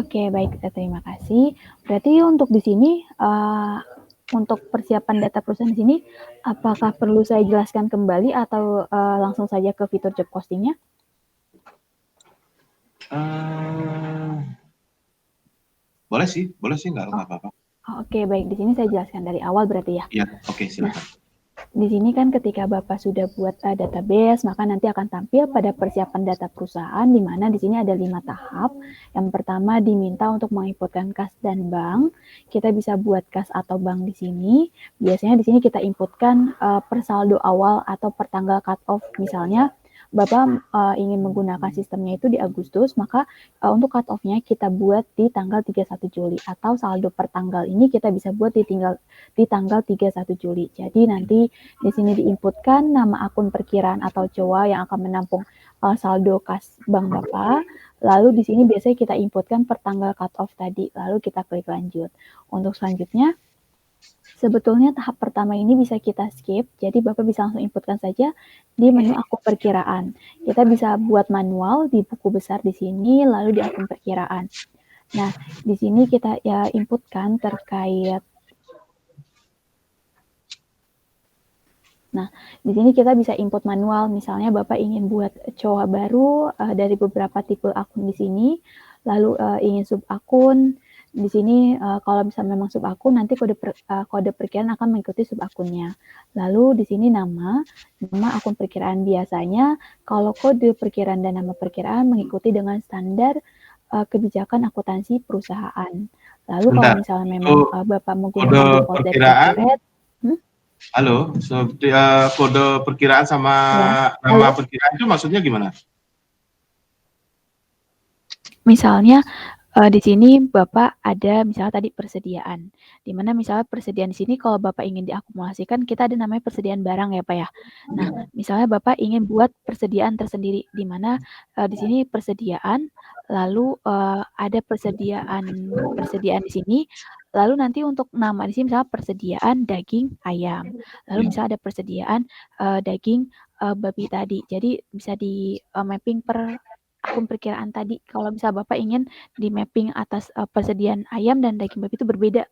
Oke, baik, terima kasih. Berarti untuk di sini, untuk persiapan data perusahaan di sini, apakah perlu saya jelaskan kembali atau langsung saja ke fitur job posting-nya? Boleh sih, nggak apa-apa. Oke, baik. Di sini saya jelaskan dari awal berarti ya. Iya, oke, Nah, silakan. di sini kan ketika Bapak sudah buat database, maka nanti akan tampil pada persiapan data perusahaan, di mana di sini ada 5 tahap. Yang pertama diminta untuk menginputkan kas dan bank. Kita bisa buat kas atau bank di sini. Biasanya di sini kita inputkan per saldo awal atau per tanggal cut off. Misalnya Bapak ingin menggunakan sistemnya itu di Agustus, maka untuk cut off-nya kita buat di tanggal 31 Juli atau saldo per tanggal ini kita bisa buat di tanggal 31 Juli. Jadi nanti di sini diinputkan nama akun perkiraan atau COA yang akan menampung saldo kas bank Bapak. Lalu di sini biasanya kita inputkan per tanggal cut off tadi. Lalu kita klik lanjut. Untuk selanjutnya, sebetulnya tahap pertama ini bisa kita skip, jadi Bapak bisa langsung inputkan saja di menu akun perkiraan. Kita bisa buat manual di buku besar di sini, lalu di akun perkiraan. Nah, di sini kita ya inputkan terkait. Nah, di sini kita bisa input manual, misalnya Bapak ingin buat COA baru dari beberapa tipe akun di sini, lalu ingin sub akun. Di sini kalau bisa memang sub akun, nanti kode perkiraan akan mengikuti sub akunnya. Lalu di sini nama akun perkiraan. Biasanya kalau kode perkiraan dan nama perkiraan mengikuti dengan standar kebijakan akuntansi perusahaan. Lalu kalau misalnya memang Bapak menggunakan default dari accurate, halo, kode perkiraan sama nama perkiraan itu maksudnya gimana? Misalnya di sini Bapak ada misalnya tadi persediaan, di mana misalnya persediaan di sini kalau Bapak ingin diakumulasikan kita ada namanya persediaan barang ya Pak ya. Nah, misalnya Bapak ingin buat persediaan tersendiri, di mana di sini persediaan, lalu ada persediaan di sini, lalu nanti untuk nama di sini misalnya persediaan daging ayam, lalu misalnya ada persediaan daging babi tadi. Jadi bisa di mapping per akun perkiraan tadi. Kalau bisa Bapak ingin di mapping atas persediaan ayam dan daging babi itu berbeda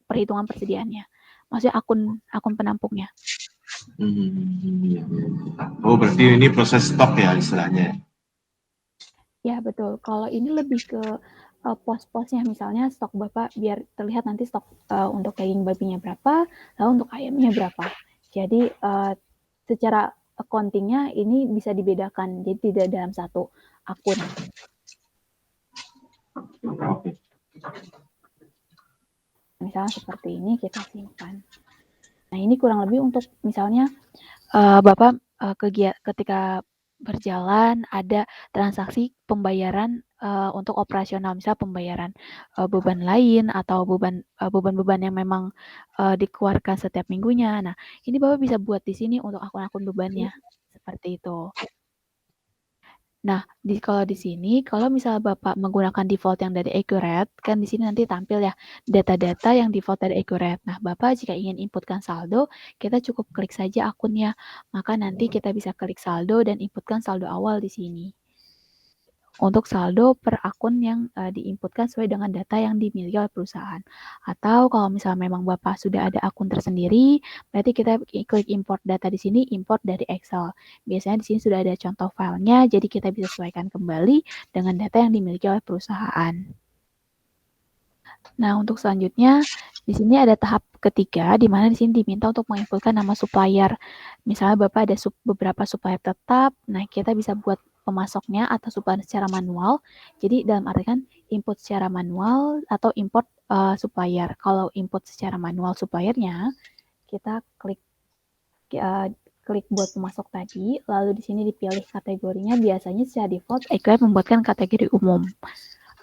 perhitungan persediaannya. Maksudnya akun penampungnya. Oh, berarti ini proses stok ya istilahnya. Ya, betul. Kalau ini lebih ke pos-posnya, misalnya stok Bapak biar terlihat nanti stok untuk daging babinya berapa, lalu untuk ayamnya berapa. Jadi secara accounting-nya ini bisa dibedakan, jadi tidak dalam satu akun. Misalnya seperti ini kita simpan. Nah, ini kurang lebih untuk misalnya Bapak ketika berjalan ada transaksi pembayaran untuk operasional, misal pembayaran beban lain atau beban-beban yang memang dikeluarkan setiap minggunya. Nah, ini Bapak bisa buat di sini untuk akun-akun bebannya, seperti itu. Nah, kalau di sini, kalau misalnya Bapak menggunakan default yang dari Accurate, kan di sini nanti tampil ya data-data yang default dari Accurate. Nah, Bapak jika ingin inputkan saldo, kita cukup klik saja akunnya. Maka nanti kita bisa klik saldo dan inputkan saldo awal di sini. Untuk saldo per akun yang diinputkan sesuai dengan data yang dimiliki oleh perusahaan. Atau kalau misalnya memang Bapak sudah ada akun tersendiri, berarti kita klik import data di sini, import dari Excel. Biasanya di sini sudah ada contoh filenya, jadi kita bisa sesuaikan kembali dengan data yang dimiliki oleh perusahaan. Nah, untuk selanjutnya, di sini ada tahap ketiga, di mana di sini diminta untuk menginputkan nama supplier. Misalnya Bapak ada beberapa supplier tetap, nah kita bisa buat pemasoknya atau supplier secara manual. Jadi dalam artian input secara manual atau import supplier. Kalau input secara manual suppliernya, kita klik buat pemasok tadi, lalu di sini dipilih kategorinya. Biasanya secara default Accurate membuatkan kategori umum.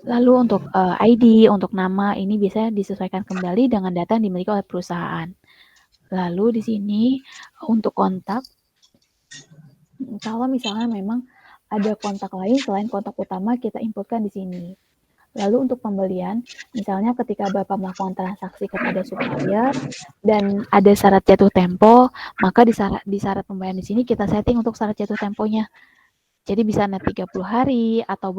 Lalu untuk ID, untuk nama, ini biasanya disesuaikan kembali dengan data yang dimiliki oleh perusahaan. Lalu di sini untuk kontak, kalau misalnya memang ada kontak lain selain kontak utama, kita inputkan di sini. Lalu untuk pembelian, misalnya ketika Bapak melakukan transaksi kepada supplier dan ada syarat jatuh tempo, maka di syarat pembayaran di sini kita setting untuk syarat jatuh temponya. Jadi bisa net 30 hari atau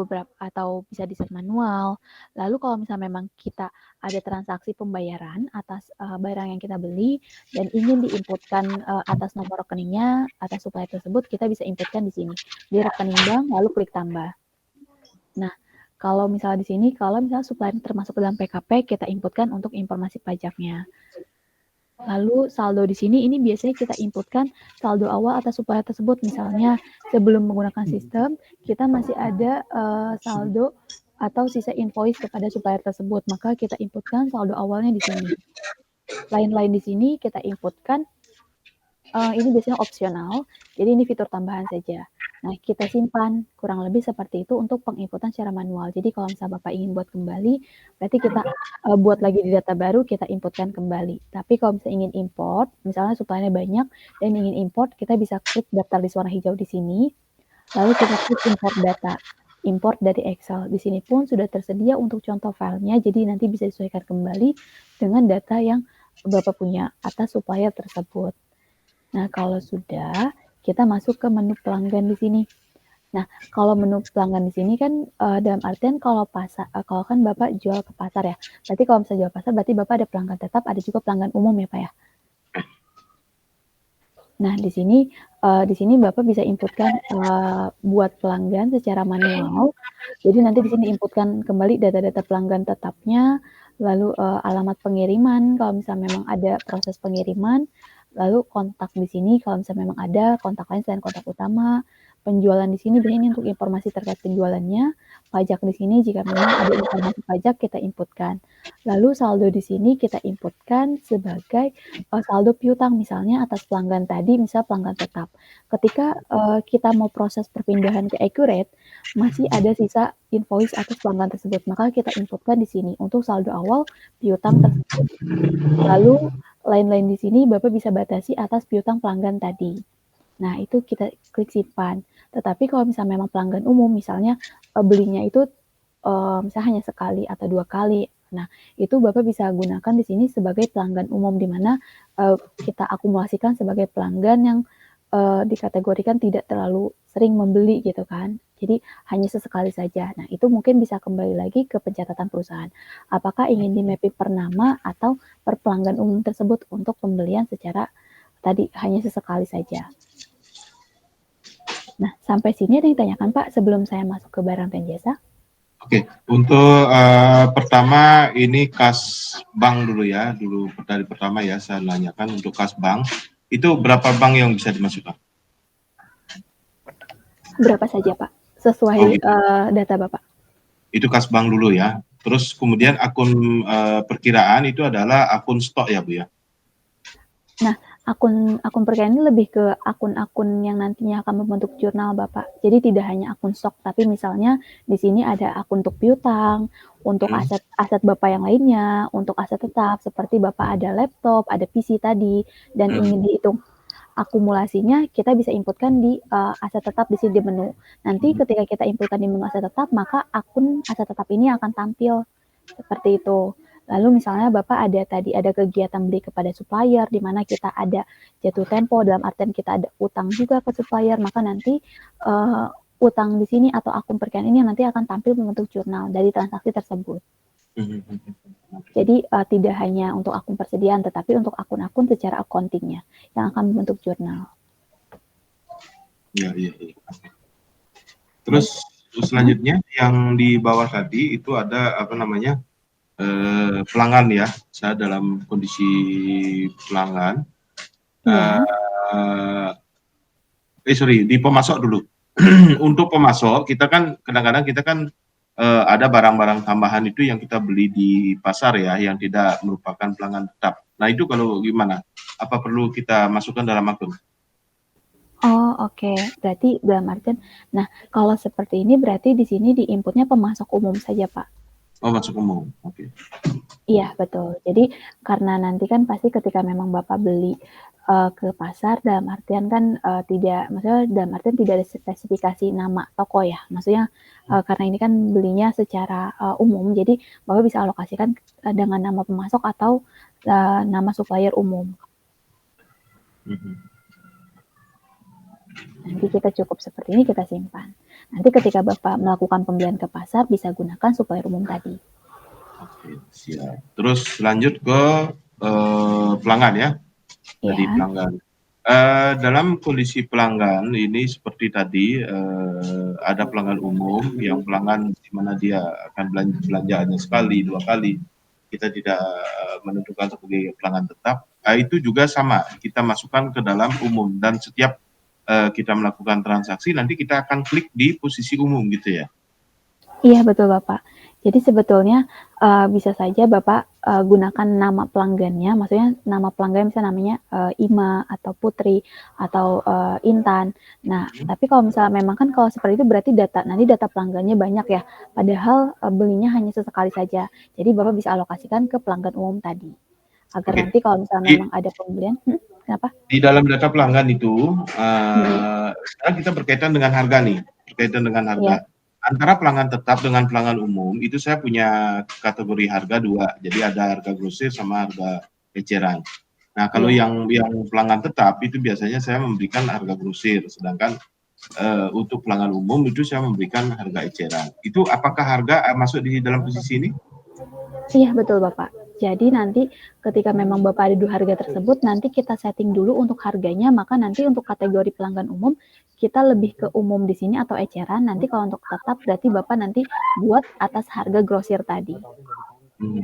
bisa di-set manual. Lalu kalau misalnya memang kita ada transaksi pembayaran atas, barang yang kita beli dan ingin diinputkan, atas nomor rekeningnya, atas supplier tersebut, kita bisa inputkan di sini, di rekening bank lalu klik tambah. Nah, kalau misalnya di sini, kalau misalnya supplier termasuk dalam PKP, kita inputkan untuk informasi pajaknya. Lalu saldo di sini ini biasanya kita inputkan saldo awal atas supplier tersebut. Misalnya sebelum menggunakan sistem, kita masih ada saldo atau sisa invoice kepada supplier tersebut, maka kita inputkan saldo awalnya di sini. Lain-lain di sini kita inputkan, ini biasanya opsional, jadi ini fitur tambahan saja. Nah, kita simpan, kurang lebih seperti itu untuk penginputan secara manual. Jadi kalau misalnya Bapak ingin buat kembali, berarti kita buat lagi di data baru, kita inputkan kembali. Tapi kalau misalnya ingin import, misalnya suppliernya banyak dan ingin import, kita bisa klik daftar list warna hijau di sini, lalu kita klik import data, import dari Excel. Di sini pun sudah tersedia untuk contoh filenya, jadi nanti bisa disesuaikan kembali dengan data yang Bapak punya atas supplier tersebut. Nah, kalau sudah, kita masuk ke menu pelanggan di sini. Nah, kalau menu pelanggan di sini kan dalam artian kalau kalau kan Bapak jual ke pasar ya. Berarti kalau misalnya jual pasar berarti Bapak ada pelanggan tetap, ada juga pelanggan umum ya, Pak ya. Nah, di sini Bapak bisa inputkan buat pelanggan secara manual. Jadi nanti di sini inputkan kembali data-data pelanggan tetapnya, lalu alamat pengiriman kalau misalnya memang ada proses pengiriman, lalu kontak di sini kalau misalnya memang ada kontak lain selain kontak utama, penjualan di sini biasanya ini untuk informasi terkait penjualannya, pajak di sini jika memang ada informasi pajak kita inputkan. Lalu saldo di sini kita inputkan sebagai saldo piutang misalnya atas pelanggan tadi, misal pelanggan tetap. Ketika kita mau proses perpindahan ke Accurate, masih ada sisa invoice atas pelanggan tersebut, maka kita inputkan di sini untuk saldo awal piutang tersebut. Lalu lain-lain di sini Bapak bisa batasi atas piutang pelanggan tadi. Nah, itu kita klik simpan. Tetapi kalau misalnya memang pelanggan umum, misalnya belinya itu misalnya hanya sekali atau 2 kali. Nah, itu Bapak bisa gunakan di sini sebagai pelanggan umum, di mana kita akumulasikan sebagai pelanggan yang dikategorikan tidak terlalu sering membeli gitu kan. Jadi hanya sesekali saja. Nah, itu mungkin bisa kembali lagi ke pencatatan perusahaan. Apakah ingin di-mapping per nama atau per pelanggan umum tersebut untuk pembelian secara tadi hanya sesekali saja. Nah, sampai sini ada yang ditanyakan Pak sebelum saya masuk ke barang dan jasa? Oke, untuk pertama ini kas bank dulu ya, dari pertama ya saya nanyakan untuk kas bank, itu berapa bank yang bisa dimasukkan? Berapa saja Pak, sesuai gitu. Data Bapak. Itu kas bank dulu ya, terus kemudian akun perkiraan itu adalah akun stok ya Bu ya? Nah, akun perkiraan ini lebih ke akun-akun yang nantinya akan membentuk jurnal Bapak. Jadi tidak hanya akun stok, tapi misalnya di sini ada akun untuk piutang, untuk aset Bapak yang lainnya, untuk aset tetap seperti Bapak ada laptop, ada PC tadi, dan ingin dihitung akumulasinya, kita bisa inputkan di aset tetap di sini di menu. Nanti ketika kita inputkan di menu aset tetap, maka akun aset tetap ini akan tampil seperti itu. Lalu misalnya Bapak ada kegiatan beli kepada supplier, di mana kita ada jatuh tempo, dalam artian kita ada utang juga ke supplier, maka nanti utang di sini atau akun perkiraan ini nanti akan tampil membentuk jurnal dari transaksi tersebut. Jadi tidak hanya untuk akun persediaan, tetapi untuk akun-akun secara accounting-nya yang akan membentuk jurnal. Iya. Terus selanjutnya yang di bawah tadi itu ada apa namanya pelanggan ya. Saya dalam kondisi pelanggan. Di pemasok dulu. Untuk pemasok kita kan kadang-kadang kita kan ada barang-barang tambahan itu yang kita beli di pasar ya, yang tidak merupakan pelanggan tetap. Nah itu kalau gimana? Apa perlu kita masukkan dalam akun? Oh oke, berarti dalam artian, nah kalau seperti ini berarti di sini di inputnya pemasok umum saja Pak? Oh masuk umum, oke. Iya betul, jadi karena nanti kan pasti ketika memang Bapak beli ke pasar dalam artian kan maksudnya dalam artian tidak ada spesifikasi nama toko ya, maksudnya karena ini kan belinya secara umum, jadi Bapak bisa alokasikan dengan nama pemasok atau nama supplier umum. Nanti kita cukup seperti ini, kita simpan. Nanti ketika Bapak melakukan pembelian ke pasar, bisa gunakan supplier umum tadi. Oke, siap. Terus lanjut ke pelanggan ya. Tadi Ya, pelanggan. Dalam kondisi pelanggan ini seperti tadi, ada pelanggan umum yang pelanggan di mana dia akan belanjaannya sekali, 2 kali, kita tidak menentukan sebagai pelanggan tetap, itu juga sama, kita masukkan ke dalam umum dan setiap kita melakukan transaksi nanti kita akan klik di posisi umum gitu ya? iya betul Bapak. Jadi sebetulnya bisa saja Bapak gunakan nama pelanggannya, maksudnya nama pelanggan misalnya namanya Ima atau Putri atau Intan. Nah, tapi kalau misalnya memang kan kalau seperti itu berarti nanti data pelanggannya banyak ya. Padahal belinya hanya sesekali saja. Jadi Bapak bisa alokasikan ke pelanggan umum tadi. Agar Oke. nanti kalau misalnya Di memang ada pembelian, kenapa? di dalam data pelanggan itu, Hmm, sekarang kita berkaitan dengan harga nih, berkaitan dengan ya, harga. Antara pelanggan tetap dengan pelanggan umum, itu saya punya kategori harga 2, jadi ada harga grosir sama harga eceran. Nah, kalau iya. yang pelanggan tetap itu biasanya saya memberikan harga grosir, sedangkan untuk pelanggan umum itu saya memberikan harga eceran. Itu apakah harga masuk di dalam posisi ini? Iya betul Bapak. Jadi nanti ketika memang Bapak ada 2 harga tersebut, nanti kita setting dulu untuk harganya, maka nanti untuk kategori pelanggan umum, kita lebih ke umum di sini atau eceran, nanti kalau untuk tetap berarti Bapak nanti buat atas harga grosir tadi. Hmm.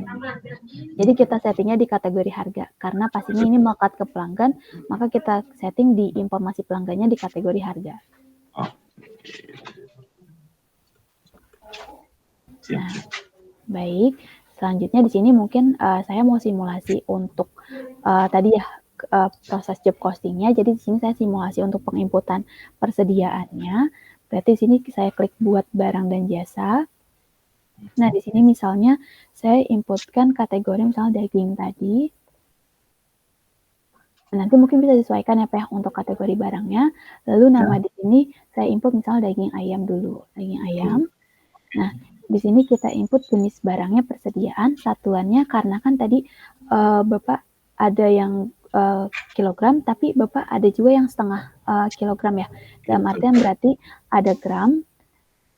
Jadi kita settingnya di kategori harga, karena pastinya ini melekat ke pelanggan, maka kita setting di informasi pelanggannya di kategori harga. Oh, siap, Nah, siap. baik. Selanjutnya di sini mungkin saya mau simulasi untuk tadi ya proses job costingnya. Jadi di sini saya simulasi untuk penginputan persediaannya. Berarti di sini saya klik buat barang dan jasa. Nah di sini misalnya saya inputkan kategori misalnya daging tadi. Nanti mungkin bisa disesuaikan ya Pak untuk kategori barangnya. Lalu nama Ya. di sini saya input misalnya daging ayam dulu, daging ayam. Nah, di sini kita input jenis barangnya persediaan, satuannya karena kan tadi Bapak ada yang kilogram, tapi Bapak ada juga yang setengah kilogram ya. Dalam artian berarti ada gram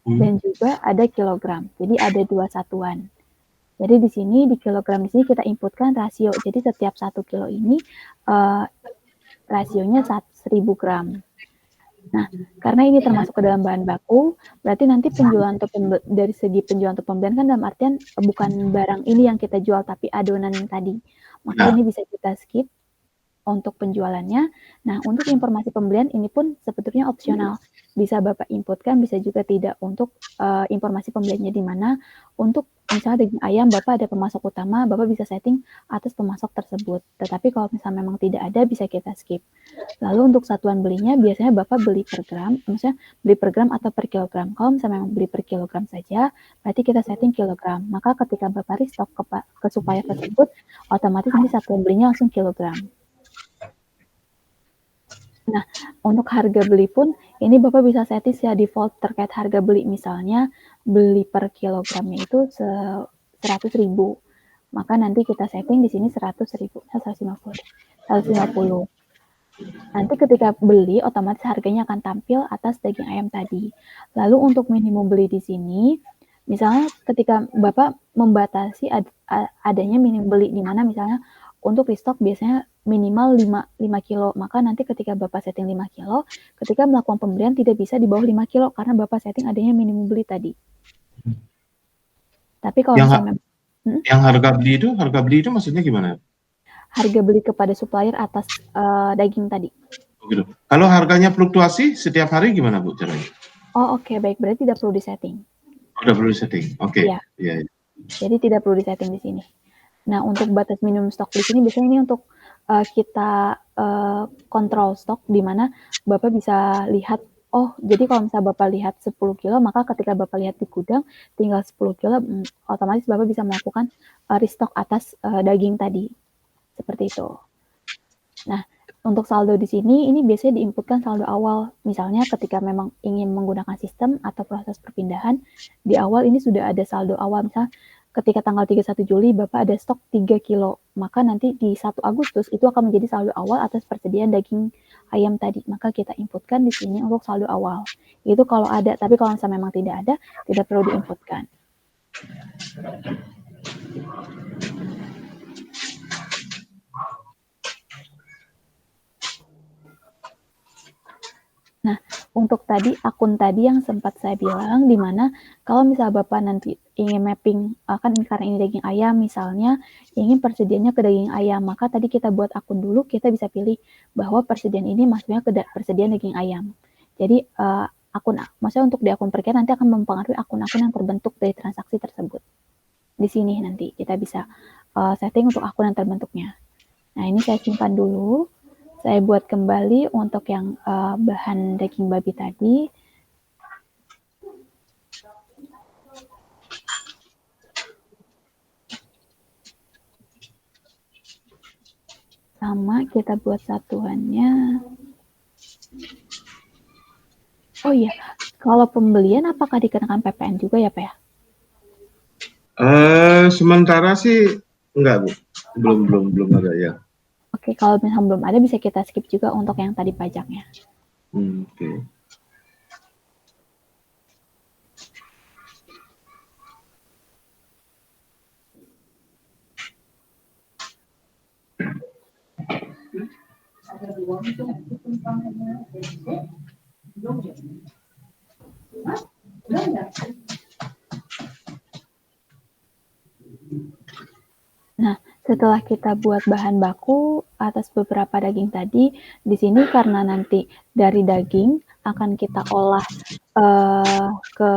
dan juga ada kilogram. Jadi ada 2 satuan. Jadi di sini di kilogram di sini kita inputkan rasio. Jadi setiap 1 kilo ini rasionya 1000 gram. Nah, karena ini termasuk ke dalam bahan baku, berarti nanti penjualan atau dari segi penjualan atau pembelian kan dalam artian bukan barang ini yang kita jual, tapi adonan yang tadi. Maka Ya. ini bisa kita skip untuk penjualannya. Nah, untuk informasi pembelian ini pun sebetulnya opsional. Bisa Bapak inputkan, bisa juga tidak untuk informasi pembeliannya di mana. Untuk misalnya daging ayam, Bapak ada pemasok utama, Bapak bisa setting atas pemasok tersebut. Tetapi kalau misalnya memang tidak ada, bisa kita skip. Lalu untuk satuan belinya biasanya Bapak beli per gram, maksudnya beli per gram atau per kilogram. Kalau misalnya memang beli per kilogram saja, berarti kita setting kilogram. Maka ketika Bapak restock ke supplier tersebut, otomatis nanti satuan belinya langsung kilogram. Nah, untuk harga beli pun ini Bapak bisa setting ya default terkait harga beli. Misalnya beli per kilogramnya itu 100.000. Maka nanti kita setting di sini 100.000, 150. 150. Nanti ketika beli otomatis harganya akan tampil atas daging ayam tadi. Lalu untuk minimum beli di sini, misalnya ketika Bapak membatasi adanya minimum beli di mana misalnya untuk restock biasanya minimal 5 kilo, maka nanti ketika Bapak setting 5 kilo, ketika melakukan pembelian tidak bisa di bawah 5 kilo karena Bapak setting adanya minimum beli tadi. Tapi kalau Yang misalnya yang harga beli itu maksudnya gimana? harga beli kepada supplier atas daging tadi. Oh, gitu. Kalau harganya fluktuasi setiap hari gimana Bu caranya? Oh oke, baik, berarti tidak perlu disetting. Udah perlu setting. Oke. Iya, Iya, iya. jadi tidak perlu disetting di sini. Nah, untuk batas minimum stok di sini biasanya ini untuk kita kontrol stok di mana Bapak bisa lihat, oh jadi kalau misalnya Bapak lihat 10 kilo, maka ketika Bapak lihat di gudang tinggal 10 kilo, otomatis Bapak bisa melakukan restock atas daging tadi. Seperti itu. Nah, untuk saldo di sini, ini biasanya diinputkan saldo awal. Misalnya ketika memang ingin menggunakan sistem atau proses perpindahan, di awal ini sudah ada saldo awal. Misalnya ketika tanggal 31 Juli Bapak ada stok 3 kilo, maka nanti di 1 Agustus itu akan menjadi saldo awal atas persediaan daging ayam tadi. Maka kita inputkan di sini untuk saldo awal. Itu kalau ada, tapi kalau misalnya memang tidak ada, tidak perlu diinputkan. Nah, untuk tadi akun tadi yang sempat saya bilang, di mana kalau misal Bapak nanti ingin mapping, kan karena ini daging ayam misalnya, ingin persediaannya ke daging ayam, maka tadi kita buat akun dulu, kita bisa pilih bahwa persediaan ini maksudnya ke persediaan daging ayam. Jadi maksudnya untuk di akun perkiraan nanti akan mempengaruhi akun-akun yang terbentuk dari transaksi tersebut. Di sini nanti kita bisa setting untuk akun yang terbentuknya. Nah, ini saya simpan dulu. Saya buat kembali untuk yang bahan daging babi tadi. Sama kita buat satuannya. Oh iya, kalau pembelian apakah dikenakan PPN juga ya Pak ya? Sementara sih enggak Bu, belum ada ya. Oke, kalau misalnya belum ada bisa kita skip juga untuk yang tadi pajaknya. Oke. Nah, setelah kita buat bahan baku atas beberapa daging tadi, di sini karena nanti dari daging akan kita olah ke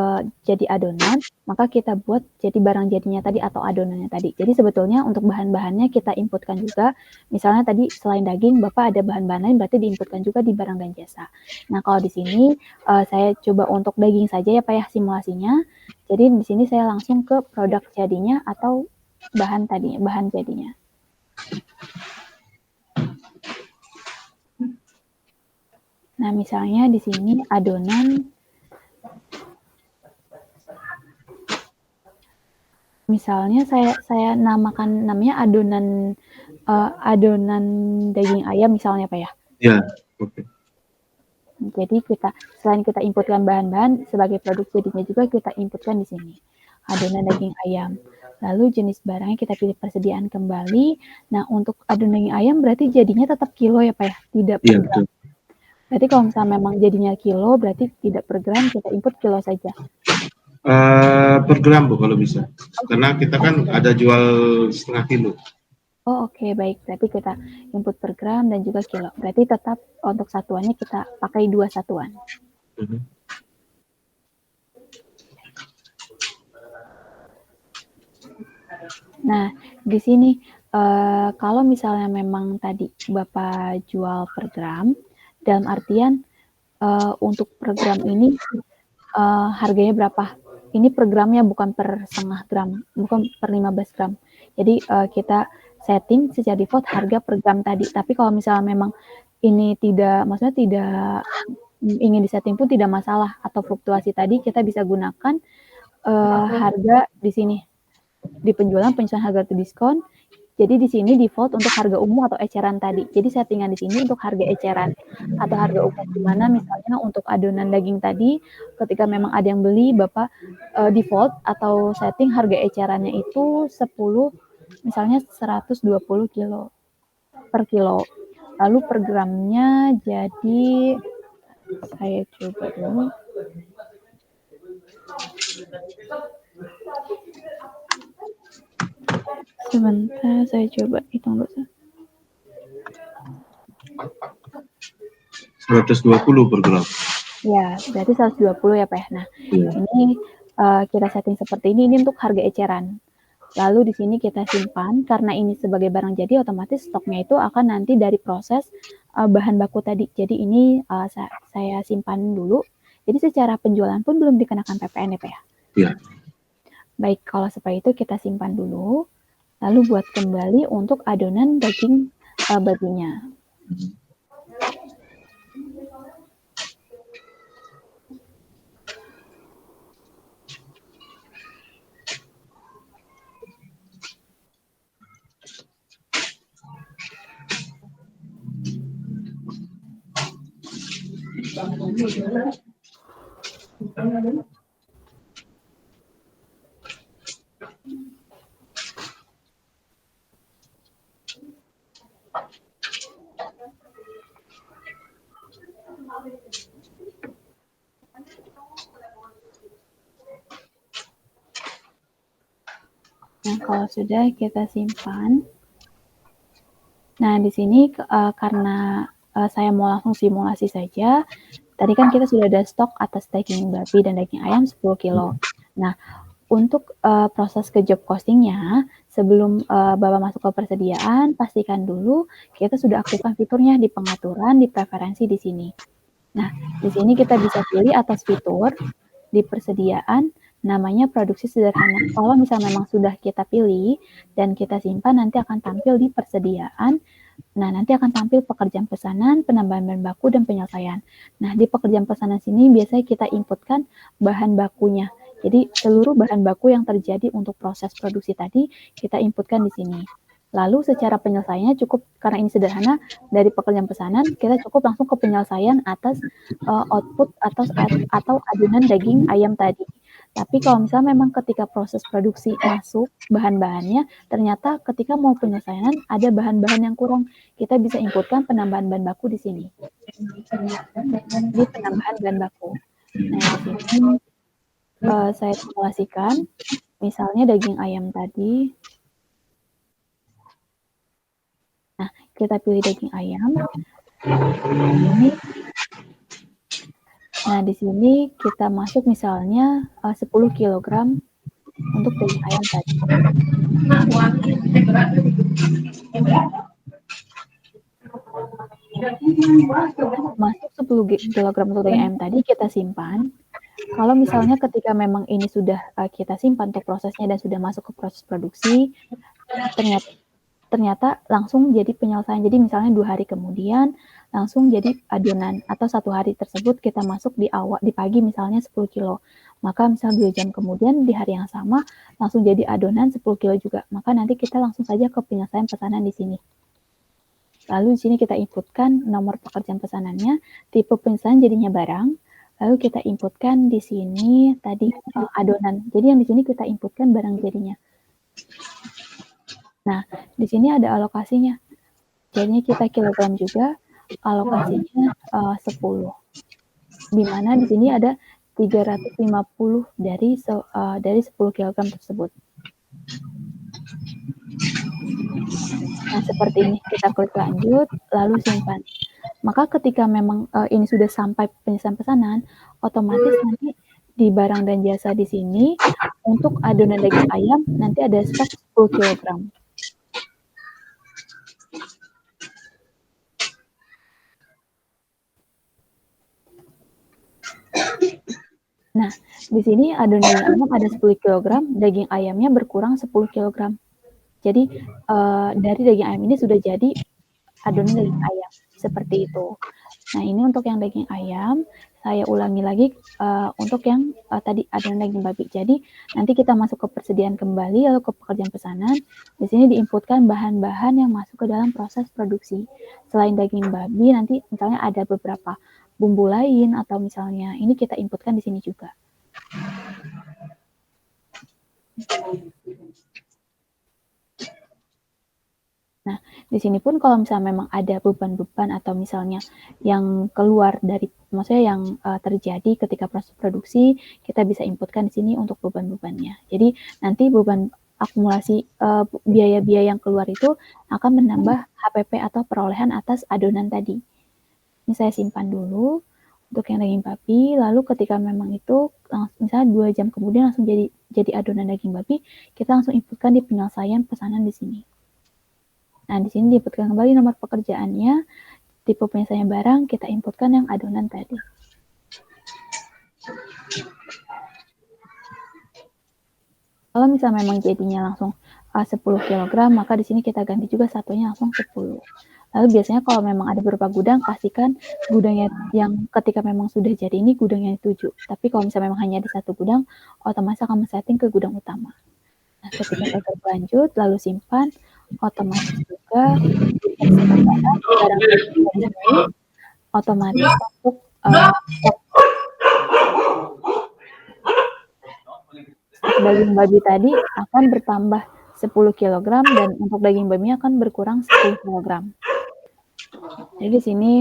jadi adonan, maka kita buat jadi barang jadinya tadi atau adonannya tadi. Jadi sebetulnya untuk bahan-bahannya kita inputkan juga. Misalnya tadi selain daging, Bapak ada bahan-bahan lain berarti diinputkan juga di barang dan jasa. Nah, kalau di sini saya coba untuk daging saja ya Pak ya simulasinya. Jadi di sini saya langsung ke produk jadinya atau bahan jadinya. Nah, misalnya di sini adonan, misalnya saya namakan namanya adonan daging ayam misalnya Pak ya. Ya, oke. Jadi selain kita inputkan bahan-bahan sebagai produk jadinya juga kita inputkan di sini adonan daging ayam. Lalu jenis barangnya kita pilih persediaan kembali. Nah, untuk adonan daging ayam berarti jadinya tetap kilo ya Pak ya, tidak per gram. Betul. Berarti kalau misalnya memang jadinya kilo, berarti tidak per gram, kita input kilo saja. Per gram Bu kalau bisa, karena kita kan ada jual setengah kilo. Oh oke, baik. Berarti kita input per gram dan juga kilo. Berarti tetap untuk satuannya kita pakai 2 satuan. Nah, di sini kalau misalnya memang tadi Bapak jual per gram, dalam artian untuk per gram ini harganya berapa? Ini per gramnya bukan per setengah gram, bukan per 15 gram. Jadi kita setting secara default harga per gram tadi. Tapi kalau misalnya memang ini maksudnya tidak ingin disetting pun tidak masalah atau fluktuasi tadi kita bisa gunakan harga di sini di penjualan penyesuaian harga atau diskon. Jadi di sini default untuk harga umum atau eceran tadi. Jadi settingan di sini untuk harga eceran atau harga umum di mana misalnya untuk adonan daging tadi ketika memang ada yang beli Bapak default atau setting harga ecerannya itu 10 misalnya 120 kilo per kilo. Lalu per gramnya jadi saya coba dulu. Sebentar saya coba hitung dulu. 120 per gram. Ya, berarti 120 ya Pak ya. Nah, ini kita setting seperti ini untuk harga eceran. Lalu di sini kita simpan, karena ini sebagai barang jadi otomatis stoknya itu akan nanti dari proses bahan baku tadi. Jadi ini saya simpan dulu. Jadi secara penjualan pun belum dikenakan PPN ya Pak ya? Iya. Baik, kalau seperti itu kita simpan dulu. Lalu buat kembali untuk adonan daging babinya. Nah, kalau sudah kita simpan. Nah, di sini karena saya mau langsung simulasi saja, tadi kan kita sudah ada stok atas daging babi dan daging ayam 10 kilo. Nah, untuk proses ke job costingnya, sebelum Bapak masuk ke persediaan, pastikan dulu kita sudah aktifkan fiturnya di pengaturan, di preferensi di sini. Nah, di sini kita bisa pilih atas fitur, di persediaan, namanya produksi sederhana. Kalau misal memang sudah kita pilih dan kita simpan, nanti akan tampil di persediaan. Nah, nanti akan tampil pekerjaan pesanan, penambahan bahan baku, dan penyelesaian. Nah, di pekerjaan pesanan sini biasanya kita inputkan bahan bakunya. Jadi, seluruh bahan baku yang terjadi untuk proses produksi tadi, kita inputkan di sini. Lalu secara penyelesaiannya cukup, karena ini sederhana, dari pekerjaan pesanan, kita cukup langsung ke penyelesaian atas output atau adonan daging ayam tadi. Tapi kalau misalnya memang ketika proses produksi masuk bahan-bahannya, ternyata ketika mau penyelesaian ada bahan-bahan yang kurang, kita bisa inputkan penambahan bahan baku di sini. Di penambahan bahan baku. Nah, di sini saya simulasikan, misalnya daging ayam tadi. Nah, kita pilih daging ayam. Nah, di sini kita masuk misalnya 10 kg untuk daging ayam tadi. Masuk 10 kg untuk daging ayam tadi kita simpan. Kalau misalnya ketika memang ini sudah kita simpan untuk prosesnya dan sudah masuk ke proses produksi, ternyata langsung jadi penyelesaian. Jadi misalnya 2 hari kemudian langsung jadi adonan, atau 1 hari tersebut kita masuk di pagi misalnya 10 kilo. Maka misalnya 2 jam kemudian di hari yang sama langsung jadi adonan 10 kilo juga. Maka nanti kita langsung saja ke penyelesaian pesanan di sini. Lalu di sini kita inputkan nomor pekerjaan pesanannya, tipe pesanan jadinya barang. Lalu kita inputkan di sini tadi adonan. Jadi yang di sini kita inputkan barang jadinya. Nah, di sini ada alokasinya. Jadinya kita kilogram juga, alokasinya 10. Di mana di sini ada 350 dari 10 kg tersebut. Nah, seperti ini. Kita klik lanjut, lalu simpan. Maka ketika memang ini sudah sampai penyelesaian pesanan, otomatis nanti di barang dan jasa di sini, untuk adonan daging ayam, nanti ada stok 10 kg. Nah, di sini adonan daging ayam ada 10 kg, daging ayamnya berkurang 10 kg. Jadi, dari daging ayam ini sudah jadi adonan daging ayam, seperti itu. Nah, ini untuk yang daging ayam, saya ulangi lagi untuk yang tadi adonan daging babi. Jadi, nanti kita masuk ke persediaan kembali, lalu ke pekerjaan pesanan. Di sini diinputkan bahan-bahan yang masuk ke dalam proses produksi. Selain daging babi, nanti misalnya ada beberapa bumbu lain, atau misalnya ini kita inputkan di sini juga. Nah, di sini pun kalau misalnya memang ada beban-beban atau misalnya yang keluar dari, maksudnya yang terjadi ketika proses produksi, kita bisa inputkan di sini untuk beban-bebannya. Jadi nanti beban akumulasi biaya-biaya yang keluar itu akan menambah HPP atau perolehan atas adonan tadi. Ini saya simpan dulu untuk yang daging babi, lalu ketika memang itu misalnya 2 jam kemudian langsung jadi adonan daging babi, kita langsung inputkan di penyelesaian pesanan di sini. Nah, di sini diinputkan kembali nomor pekerjaannya, tipe penyelesaian barang, kita inputkan yang adonan tadi. Kalau misalnya memang jadinya langsung 10 kg, maka di sini kita ganti juga satunya langsung 10. Lalu biasanya kalau memang ada beberapa gudang, pastikan gudangnya yang ketika memang sudah jadi ini gudang yang dituju. Tapi kalau misalnya memang hanya ada satu gudang, otomatis akan men-setting ke gudang utama. Nah, ketika saya berlanjut, lalu simpan, otomatis juga barang di sini, otomatis untuk stok daging babi tadi akan bertambah 10 kg dan untuk daging babinya akan berkurang 10 kg. Jadi di sini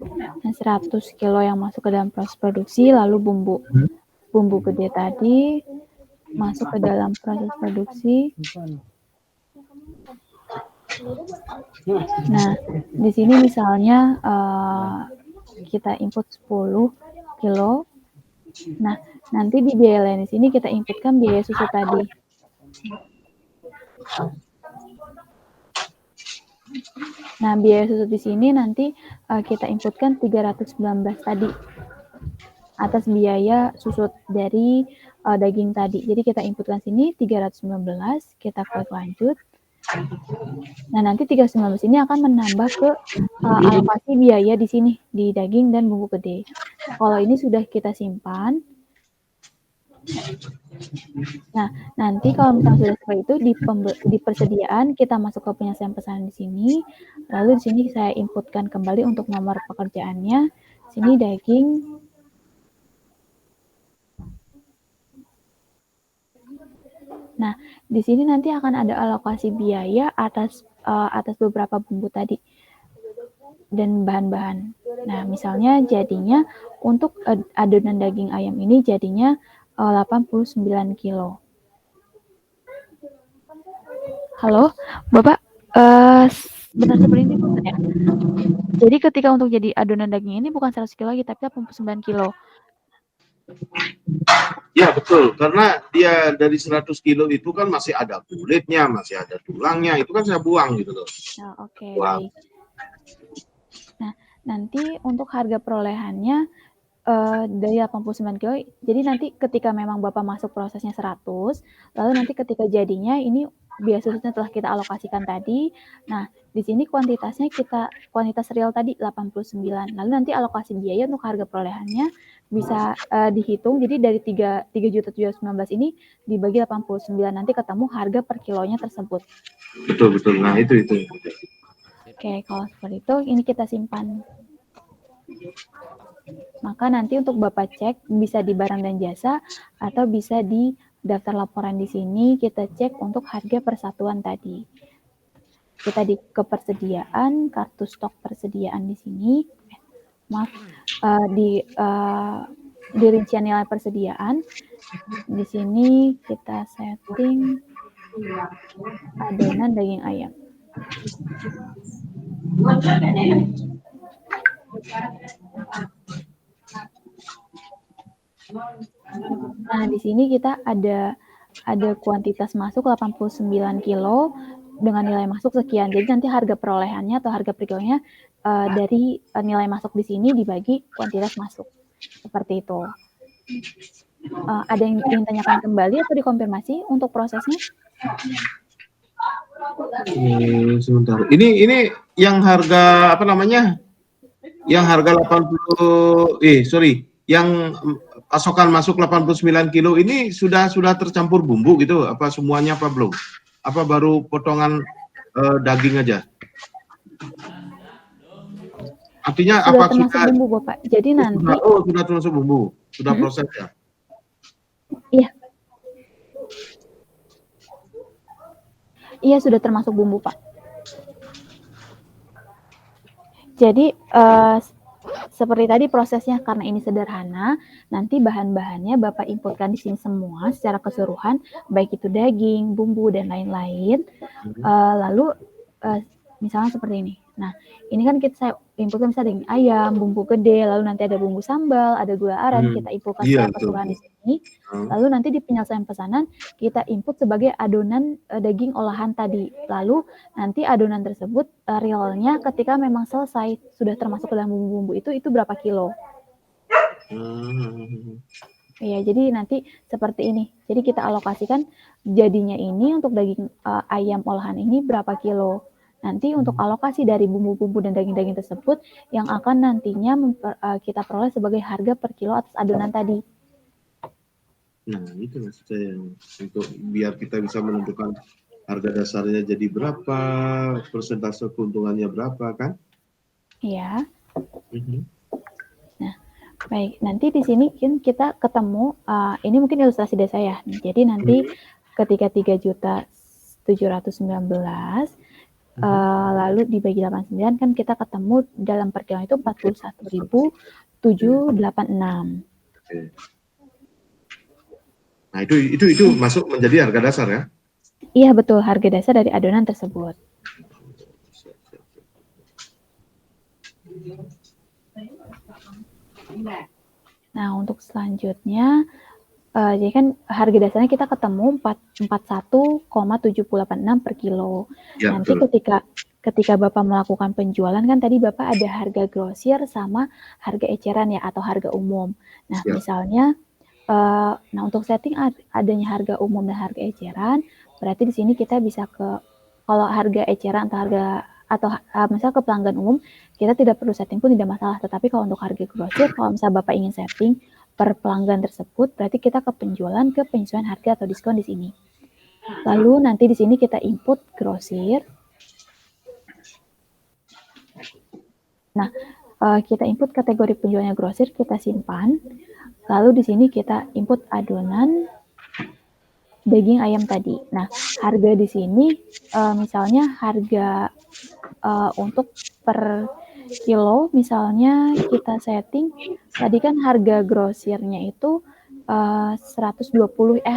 nah, 100 kilo yang masuk ke dalam proses produksi, lalu bumbu gede tadi masuk ke dalam proses produksi. Nah, di sini misalnya kita input 10 kilo. Nah, nanti di biaya lain di sini kita inputkan biaya susu tadi. Nah, biaya susu di sini nanti kita inputkan 319 tadi atas biaya susut dari daging tadi. Jadi kita inputkan sini 319, kita klik lanjut. Nah, nanti 319 ini akan menambah ke alokasi biaya di sini di daging dan bumbu gede. Kalau ini sudah kita simpan. Nah, nanti kalau misalnya sudah seperti itu di persediaan kita masuk ke penyelesaian pesanan di sini. Lalu di sini saya inputkan kembali untuk nomor pekerjaannya. Sini daging. Nah, di sini nanti akan ada alokasi biaya atas beberapa bumbu tadi dan bahan-bahan. Nah, misalnya jadinya untuk adonan daging ayam ini jadinya 89 kilo. Halo, Bapak, benar seperti ini bukan ya? Jadi ketika untuk jadi adonan daging ini bukan 100 kilo lagi, tapi 89 kilo. Ya betul, karena dia dari 100 kilo itu kan masih ada kulitnya, masih ada tulangnya, itu kan saya buang gitu loh. Oh, oke, baik. Nah, nanti untuk harga perolehannya dari 89 kilo, jadi nanti ketika memang Bapak masuk prosesnya 100, lalu nanti ketika jadinya ini biaya susutnya telah kita alokasikan tadi. Nah, di sini kuantitas real tadi 89. Lalu nanti alokasi biaya untuk harga perolehannya bisa dihitung. Jadi dari 3.719 ini dibagi 89, nanti ketemu harga per kilonya tersebut. Betul. Nah, itu. Oke, kalau seperti itu ini kita simpan. Maka nanti untuk Bapak cek bisa di barang dan jasa atau bisa di daftar laporan di sini kita cek untuk harga persatuan tadi. Kita di kepersediaan, kartu stok persediaan di sini. Di rincian nilai persediaan. Di sini kita setting adonan daging ayam. Nah, di sini kita ada kuantitas masuk 89 kilo dengan nilai masuk sekian. Jadi nanti harga perolehannya atau harga per kilonya dari nilai masuk di sini dibagi kuantitas masuk. Seperti itu. Ada yang ingin tanyakan kembali atau dikonfirmasi untuk prosesnya? Sebentar. Ini yang harga apa namanya? Yang harga 80 yang pasokan masuk 89 kilo ini sudah tercampur bumbu gitu, apa semuanya apa belum? Apa baru potongan daging aja? Artinya sudah apa termasuk sudah bumbu, Bapak. Jadi nanti sudah termasuk bumbu, sudah proses ya? Iya. Iya, sudah termasuk bumbu, Pak. Jadi seperti tadi prosesnya karena ini sederhana, nanti bahan-bahannya Bapak inputkan di sini semua secara keseluruhan, baik itu daging, bumbu dan lain-lain. Lalu misalnya seperti ini. Nah, ini kan saya inputkan misalnya daging ayam, bumbu gede, lalu nanti ada bumbu sambal, ada gula aren, kita inputkan secara keseluruhan di sini. Lalu nanti di penyelesaian pesanan kita input sebagai adonan daging olahan tadi. Lalu nanti adonan tersebut realnya ketika memang selesai sudah termasuk ke dalam bumbu-bumbu itu berapa kilo. Ya, jadi nanti seperti ini. Jadi kita alokasikan jadinya ini untuk daging ayam olahan ini berapa kilo. Nanti untuk alokasi dari bumbu-bumbu dan daging-daging tersebut yang akan nantinya kita peroleh sebagai harga per kilo atas adonan tadi. Nah, itu maksud saya, untuk biar kita bisa menentukan harga dasarnya jadi berapa, persentase keuntungannya berapa kan? Iya. Mhm. Nah, baik. Nanti di sini kan kita ketemu, ini mungkin ilustrasi dasar ya. Jadi nanti Mhm. ketika 3.719.000, Mhm. lalu dibagi 89 kan kita ketemu dalam perkiraan itu 41.786. Oke. Nah, itu masuk menjadi harga dasar ya? Iya betul, harga dasar dari adonan tersebut. Siap, siap, siap. Nah, untuk selanjutnya, jadi kan harga dasarnya kita ketemu 41,786 per kilo. Ya, Nanti betul. ketika Bapak melakukan penjualan kan tadi Bapak ada harga grosir sama harga eceran ya atau harga umum. Nah, Siap. misalnya nah untuk setting adanya harga umum dan harga eceran, berarti di sini kita bisa kalau harga eceran atau misal ke pelanggan umum, kita tidak perlu setting pun tidak masalah. Tetapi kalau untuk harga grosir, kalau misalnya Bapak ingin setting per pelanggan tersebut, berarti kita ke penjualan ke penyesuaian harga atau diskon di sini. Lalu nanti di sini kita input grosir. Nah, kita input kategori penjualnya grosir, kita simpan. Lalu di sini kita input adonan daging ayam tadi. Nah, harga di sini misalnya harga untuk per kilo misalnya kita setting tadi kan harga grosirnya itu 120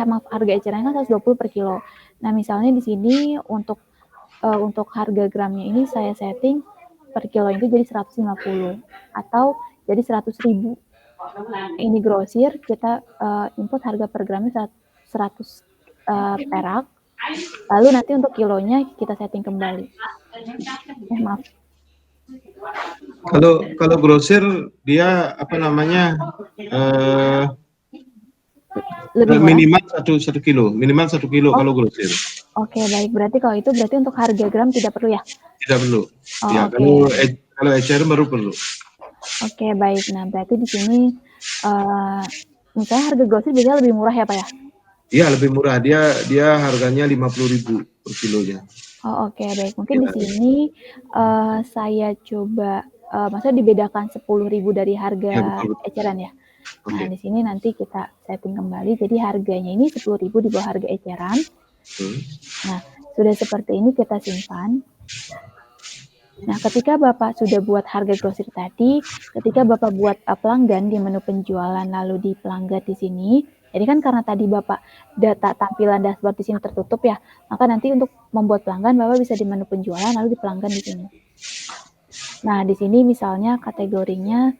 maaf harga ecerannya kan 120 per kilo. Nah, misalnya di sini untuk harga gramnya ini saya setting per kilo itu jadi 150 atau jadi 100.000. Ini grosir kita input harga per gramnya 100 perak. Lalu nanti untuk kilonya kita setting kembali. Maaf. Kalau grosir dia apa namanya, Lebih murah. minimal satu kilo, minimal 1 kilo Oh, kalau grosir. oke baik. Berarti kalau itu berarti untuk harga gram tidak perlu ya? Tidak perlu. Oh, Ya, oke baik. kalau eceran baru perlu. Oke baik. Nah berarti di sini misalnya harga grosir biasanya lebih murah ya Pak ya? Iya, lebih murah. Dia harganya 50.000 per kilonya. Oh, oke baik. Mungkin di Ya, sini saya coba maksudnya dibedakan 10.000 dari harga ya betul, betul. eceran ya. Nah, Oke. di sini nanti kita setting kembali. Jadi harganya ini 10.000 di bawah harga eceran. Nah, sudah seperti ini kita simpan. Nah, ketika Bapak sudah buat harga grosir tadi, ketika Bapak buat pelanggan di menu penjualan lalu di pelanggan di sini, jadi kan karena tadi Bapak data tampilan dashboard di sini tertutup ya, maka nanti untuk membuat pelanggan Bapak bisa di menu penjualan lalu di pelanggan di sini. Nah, di sini misalnya kategorinya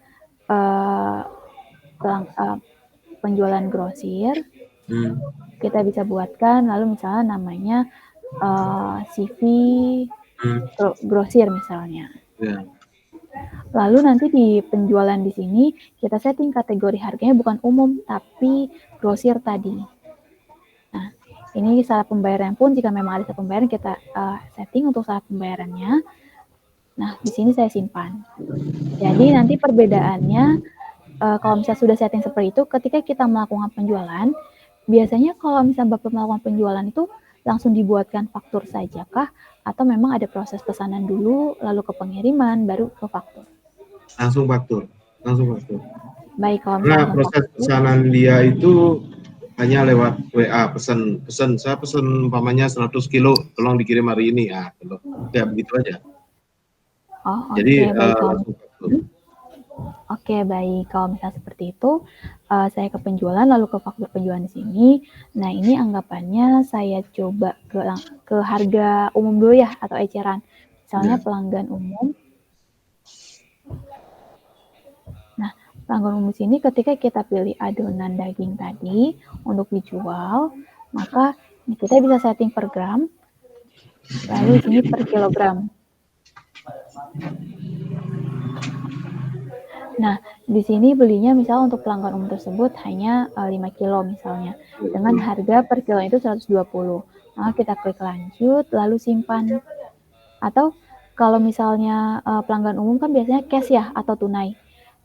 penjualan grosir, kita bisa buatkan lalu misalnya namanya CV grosir misalnya. Ya. Lalu nanti di penjualan di sini kita setting kategori harganya bukan umum tapi grosir tadi. Nah, ini syarat pembayaran pun jika memang ada syarat pembayaran kita setting untuk syarat pembayarannya. Nah, di sini saya simpan. Jadi nanti perbedaannya kalau misalnya sudah setting seperti itu, ketika kita melakukan penjualan, biasanya kalau misalnya Bapak melakukan penjualan itu langsung dibuatkan faktur saja kah? Atau memang ada proses pesanan dulu, lalu ke pengiriman, baru ke faktur? Langsung faktur. Langsung faktur. Baik, kalau Karena misalnya proses faktur, pesanan dia itu hanya lewat WA, pesan saya pesan umpamanya 100 kilo tolong dikirim hari ini ya, ya begitu aja. oh Jadi oke, baik kalau langsung faktur. Oke, baik. Kalau misalnya seperti itu, saya ke penjualan lalu ke faktur penjualan di sini. Nah, ini anggapannya saya coba ke harga umum dulu ya atau eceran. Misalnya Ya. pelanggan umum. Nah, pelanggan umum di sini ketika kita pilih adonan daging tadi untuk dijual, maka kita bisa setting per gram, lalu di sini per kilogram. Nah, di sini belinya misal untuk pelanggan umum tersebut hanya 5 kilo misalnya, dengan harga per kilo itu 120. Nah, kita klik lanjut, lalu simpan. Atau kalau misalnya pelanggan umum kan biasanya cash ya atau tunai.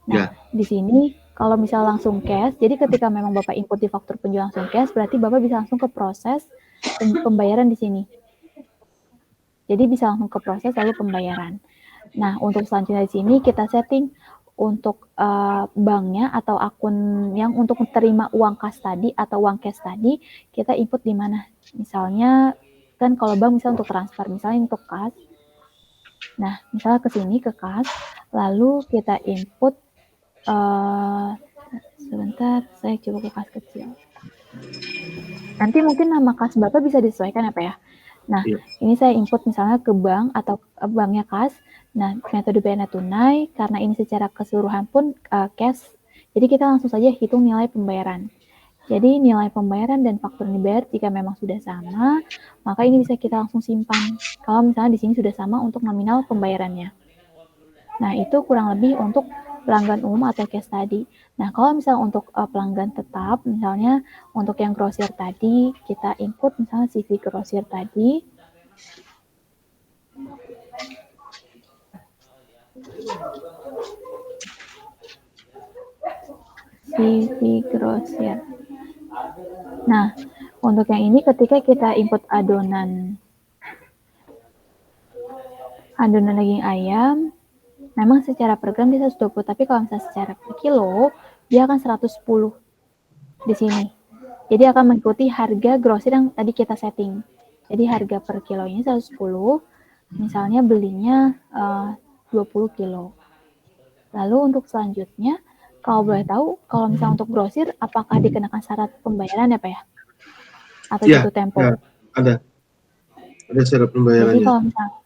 Nah, Ya. di sini Kalau misal langsung cash, jadi ketika memang Bapak input di faktur penjual langsung cash, berarti Bapak bisa langsung ke proses pembayaran di sini. Jadi bisa langsung ke proses lalu pembayaran. Nah, untuk selanjutnya di sini kita setting untuk banknya atau akun yang untuk terima uang kas tadi atau uang cash tadi, kita input di mana. Misalnya, kan kalau bank misal untuk transfer, misalnya untuk kas. Nah, misalnya ke sini, ke kas, lalu kita input, sebentar, saya coba ke kas kecil. Nanti mungkin nama kas Bapak bisa disesuaikan ya Pak ya. Nah, Iya. ini saya input misalnya ke bank atau banknya kas. Nah, metode bayarnya tunai, karena ini secara keseluruhan pun cash, jadi kita langsung saja hitung nilai pembayaran. Jadi nilai pembayaran dan faktur yang dibayar jika memang sudah sama, maka ini bisa kita langsung simpan. Kalau misalnya di sini sudah sama untuk nominal pembayarannya. Nah, itu kurang lebih untuk pelanggan umum atau cash tadi. Nah, kalau misalnya untuk pelanggan tetap, misalnya untuk yang grosir tadi, kita input misalnya CV grosir tadi. CV grosir. Nah, untuk yang ini ketika kita input adonan daging ayam, memang secara per gram dia 120, tapi kalau misalnya secara per kilo, dia akan 110 di sini. Jadi akan mengikuti harga grosir yang tadi kita setting. Jadi harga per kilo ini 110, misalnya belinya 20 kilo. Lalu untuk selanjutnya, kalau boleh tahu, kalau misalnya untuk grosir, apakah dikenakan syarat pembayaran ya Pak ya? Atau Ya, jatuh tempo? ya, ada syarat Jadi pembayarannya. kalau misalnya,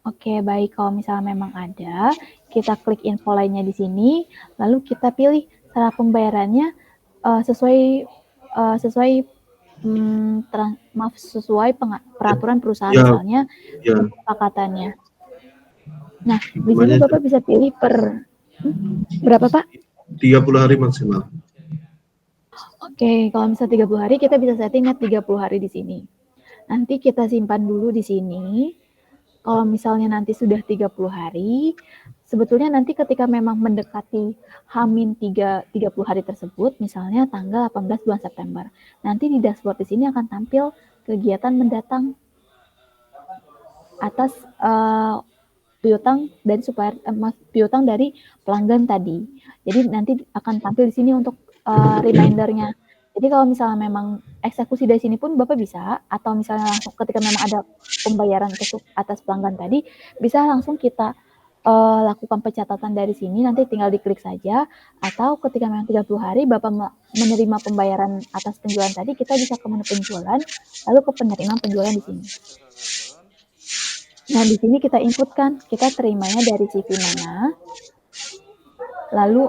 oke baik, kalau misalnya memang ada, kita klik info lainnya di sini, lalu kita pilih syarat pembayarannya sesuai sesuai peraturan perusahaan Ya, misalnya ya, kesepakatannya. Nah, di sini namanya Bapak bisa pilih per berapa Pak? 30 hari maksimal. Oke, kalau misalnya 30 hari kita bisa settingnya 30 hari di sini. Nanti kita simpan dulu di sini. Kalau misalnya nanti sudah 30 hari, sebetulnya nanti ketika memang mendekati H-30 hari tersebut, misalnya tanggal 18 bulan September, nanti di dashboard di sini akan tampil kegiatan mendatang atas piutang dari piutang dari pelanggan tadi. Jadi nanti akan tampil di sini untuk remindernya. Jadi kalau misalnya memang eksekusi dari sini pun Bapak bisa, atau misalnya langsung ketika memang ada pembayaran atas pelanggan tadi, bisa langsung kita lakukan pencatatan dari sini, nanti tinggal diklik saja, atau ketika memang 30 hari Bapak menerima pembayaran atas penjualan tadi, kita bisa ke menu penjualan, lalu ke penerimaan penjualan di sini. Nah, di sini kita inputkan, kita terimanya dari CV mana, lalu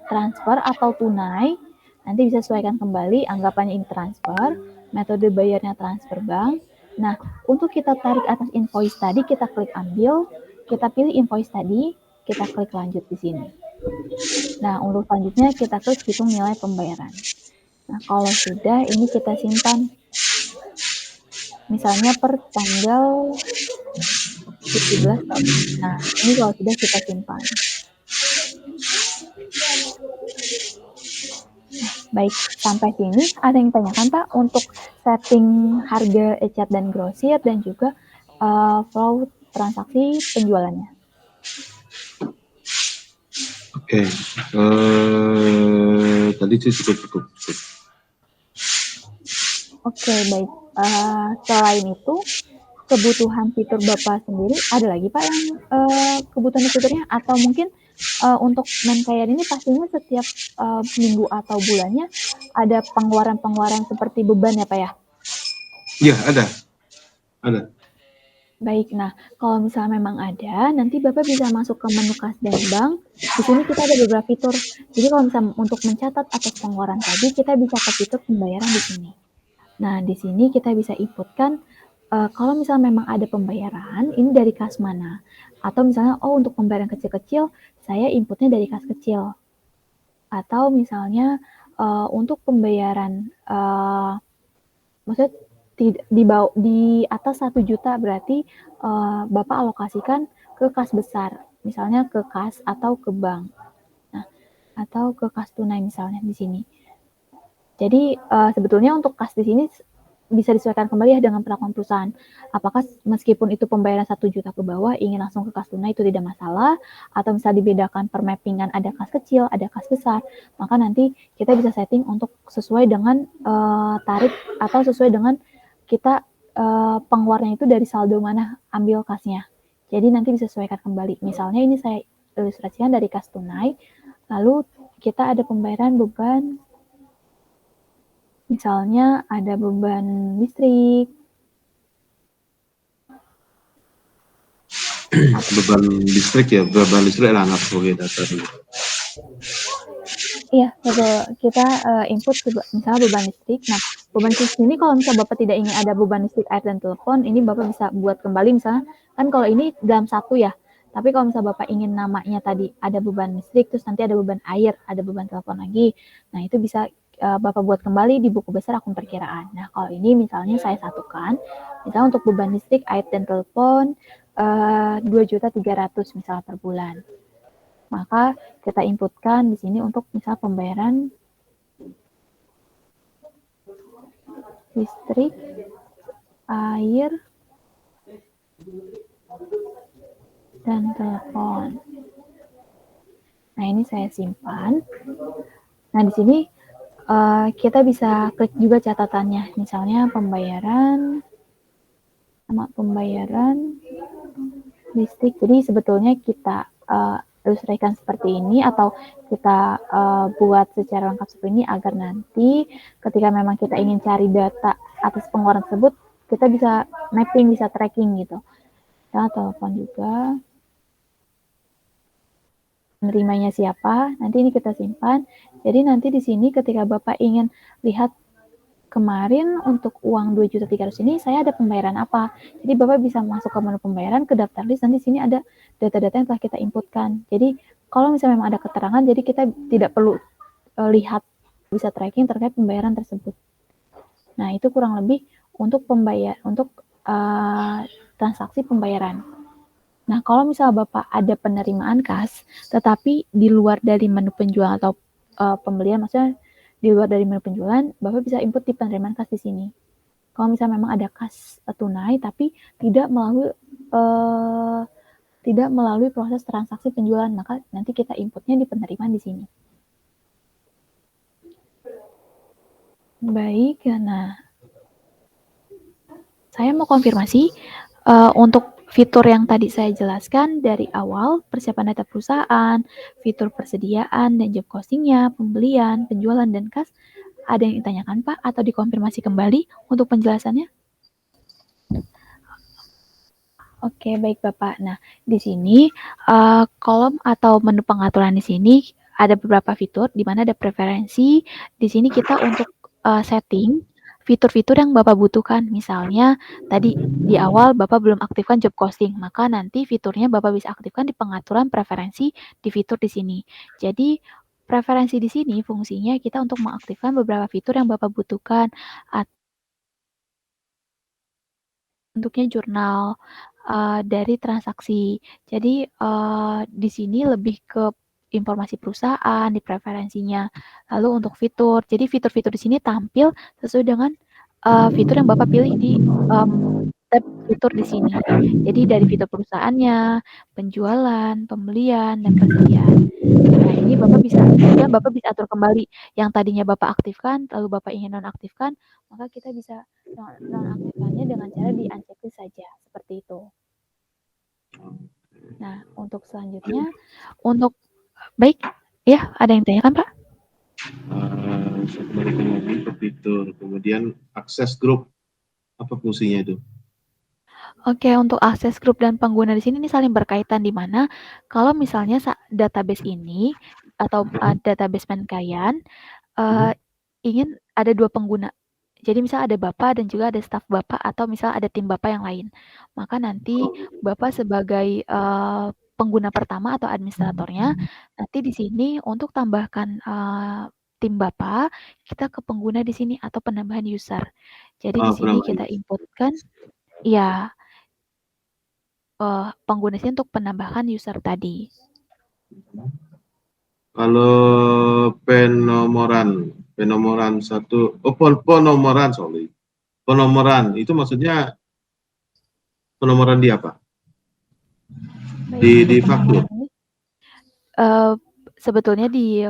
transfer atau tunai, nanti bisa sesuaikan kembali, anggapannya ini transfer, metode bayarnya transfer bank. Nah, untuk kita tarik atas invoice tadi, kita klik ambil, kita pilih invoice tadi, kita klik lanjut di sini. Nah, untuk selanjutnya kita klik hitung nilai pembayaran. Nah, kalau sudah, ini kita simpan. Misalnya per tanggal 17 tahun. Nah, ini kalau sudah kita simpan. Baik, sampai sini ada yang tanyakan Pak untuk setting harga ecat dan grosir dan juga flow transaksi penjualannya. Oke, tadi sih cukup. Oke, baik. Selain itu, kebutuhan fitur Bapak sendiri ada lagi Pak yang kebutuhan fiturnya, atau mungkin untuk Menkayan ini pastinya setiap minggu atau bulannya ada pengeluaran-pengeluaran seperti beban ya Pak ya? Iya, ada. Baik, nah kalau misalnya memang ada, nanti Bapak bisa masuk ke menu kas dan bank. Di sini kita ada beberapa fitur. Jadi kalau misalnya untuk mencatat atas pengeluaran tadi, kita bisa ke fitur pembayaran di sini. Nah, di sini kita bisa inputkan kalau misalnya memang ada pembayaran, ini dari kas mana? Atau misalnya, oh untuk pembayaran kecil-kecil, saya inputnya dari kas kecil. Atau misalnya untuk pembayaran, maksudnya di atas 1 juta berarti Bapak alokasikan ke kas besar, misalnya ke kas atau ke bank. Nah, atau ke kas tunai misalnya di sini. Jadi sebetulnya untuk kas di sini bisa disesuaikan kembali ya dengan perlakuan perusahaan. Apakah meskipun itu pembayaran 1 juta ke bawah ingin langsung ke kas tunai itu tidak masalah, atau misal dibedakan per mappingan ada kas kecil, ada kas besar, maka nanti kita bisa setting untuk sesuai dengan tarif atau sesuai dengan kita pengeluarannya itu dari saldo mana ambil kasnya. Jadi nanti disesuaikan kembali. Misalnya ini saya ilustrasikan dari kas tunai, lalu kita ada pembayaran beban, misalnya ada beban listrik, Beban listrik ya, beban listrik lah anggap sebagai data dulu. Iya, kita input misalnya beban listrik. Nah, beban listrik ini kalau misalnya Bapak tidak ingin ada beban listrik, air, dan telepon, ini Bapak bisa buat kembali misalnya, kan kalau ini dalam satu ya, tapi kalau misalnya Bapak ingin namanya tadi ada beban listrik, terus nanti ada beban air, ada beban telepon lagi, nah itu bisa Bapak buat kembali di buku besar akun perkiraan. Nah, kalau ini misalnya saya satukan, misalnya untuk beban listrik, air, dan telepon 2.300.000 misalnya per bulan. Maka kita inputkan di sini untuk misal pembayaran listrik, air, dan telepon. Nah, ini saya simpan. Nah, di sini kita bisa klik juga catatannya. Misalnya pembayaran, nama pembayaran listrik. Jadi sebetulnya kita ilustrasikan seperti ini atau kita buat secara lengkap seperti ini agar nanti ketika memang kita ingin cari data atas pengeluaran tersebut, kita bisa mapping, bisa tracking gitu. Nah, telepon juga. Penerimanya siapa, nanti ini kita simpan. Jadi nanti di sini ketika Bapak ingin lihat kemarin untuk uang 2.300.000 ini saya ada pembayaran apa. Jadi Bapak bisa masuk ke menu pembayaran, ke daftar list, nanti sini ada data-data yang telah kita inputkan. Jadi kalau misalnya memang ada keterangan, jadi kita tidak perlu lihat, bisa tracking terkait pembayaran tersebut. Nah, itu kurang lebih untuk transaksi pembayaran. Nah, kalau misalnya Bapak ada penerimaan kas, tetapi di luar dari menu penjualan atau pembelian, maksudnya di luar dari menu penjualan, Bapak bisa input di penerimaan kas di sini. Kalau misalnya memang ada kas tunai, tapi tidak melalui proses transaksi penjualan, maka nanti kita inputnya di penerimaan di sini. Baik, nah saya mau konfirmasi untuk fitur yang tadi saya jelaskan dari awal, persiapan data perusahaan, fitur persediaan dan job costing-nya, pembelian, penjualan, dan kas, ada yang ditanyakan Pak atau dikonfirmasi kembali untuk penjelasannya? Oke, baik Bapak. Nah, di sini kolom atau menu pengaturan di sini ada beberapa fitur, di mana ada preferensi. Di sini kita untuk setting fitur-fitur yang Bapak butuhkan. Misalnya tadi di awal Bapak belum aktifkan job costing, maka nanti fiturnya Bapak bisa aktifkan di pengaturan preferensi di fitur di sini. Jadi preferensi di sini fungsinya kita untuk mengaktifkan beberapa fitur yang Bapak butuhkan. Bentuknya jurnal dari transaksi. Jadi di sini lebih ke informasi perusahaan, di preferensinya. Lalu untuk fitur, jadi fitur-fitur di sini tampil sesuai dengan fitur yang Bapak pilih di tab fitur di sini. Jadi dari fitur perusahaannya, penjualan, pembelian, dan persediaan. Nah, ini Bapak bisa, kemudian Bapak bisa atur kembali yang tadinya Bapak aktifkan, lalu Bapak ingin nonaktifkan, maka kita bisa nonaktifkannya dengan cara di-unchecklist saja, seperti itu. Nah, untuk selanjutnya, untuk baik, ya, ada yang tanyakan, Pak? Saya kembalikan lagi ke fitur, kemudian akses grup, apa fungsinya itu? Oke, untuk akses grup dan pengguna di sini ini saling berkaitan, di mana kalau misalnya database ini atau database Menkayaan ingin ada 2 pengguna. Jadi misal ada Bapak dan juga ada staf Bapak atau misal ada tim Bapak yang lain. Maka nanti Bapak sebagai pengguna pertama atau administratornya, nanti di sini untuk tambahkan tim Bapak, kita ke pengguna di sini atau penambahan user. Jadi di sini kita inputkan, ya pengguna sini untuk penambahan user tadi. Kalau penomoran satu, penomoran itu maksudnya penomoran di apa? Baik, untuk Di faktur. penomoran ini sebetulnya di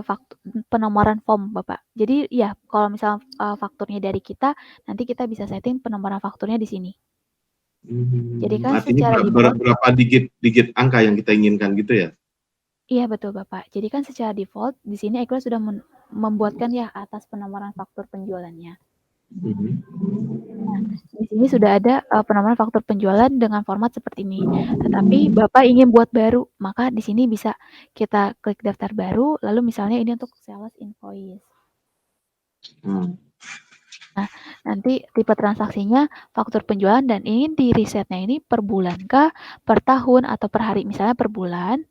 penomoran form, Bapak. Jadi ya, kalau misal fakturnya dari kita, nanti kita bisa setting penomoran fakturnya di sini. Jadi kan Artinya secara default, berapa digit angka yang kita inginkan gitu ya? iya betul Bapak. Jadi kan secara default di sini Equal sudah membuatkan ya atas penomoran faktur penjualannya. Nah, di sini sudah ada penomoran faktur penjualan dengan format seperti ini. Tetapi Bapak ingin buat baru, maka di sini bisa kita klik daftar baru, lalu misalnya ini untuk sales invoice. Nah, nanti tipe transaksinya faktur penjualan dan ingin di resetnya ini per bulan kah, per tahun atau per hari, misalnya per bulan.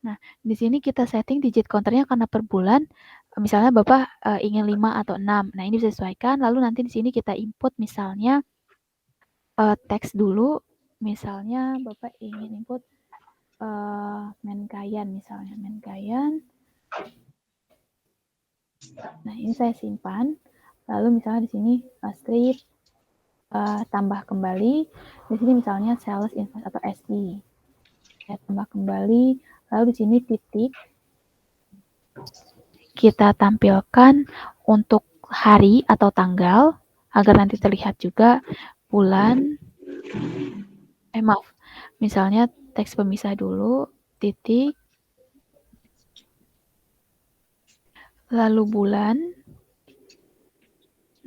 Nah, di sini kita setting digit counternya karena per bulan, misalnya Bapak ingin 5 atau 6. Nah, ini bisa disesuaikan, lalu nanti di sini kita input misalnya teks dulu, misalnya Bapak ingin input Menkayan misalnya, Menkayan. Nah, ini saya simpan. Lalu misalnya di sini street tambah kembali. Di sini misalnya sales invoice atau SI. Saya tambah kembali. Lalu di sini titik. Kita tampilkan untuk hari atau tanggal agar nanti terlihat juga bulan. Maaf. Misalnya teks pemisah dulu, titik. Lalu bulan.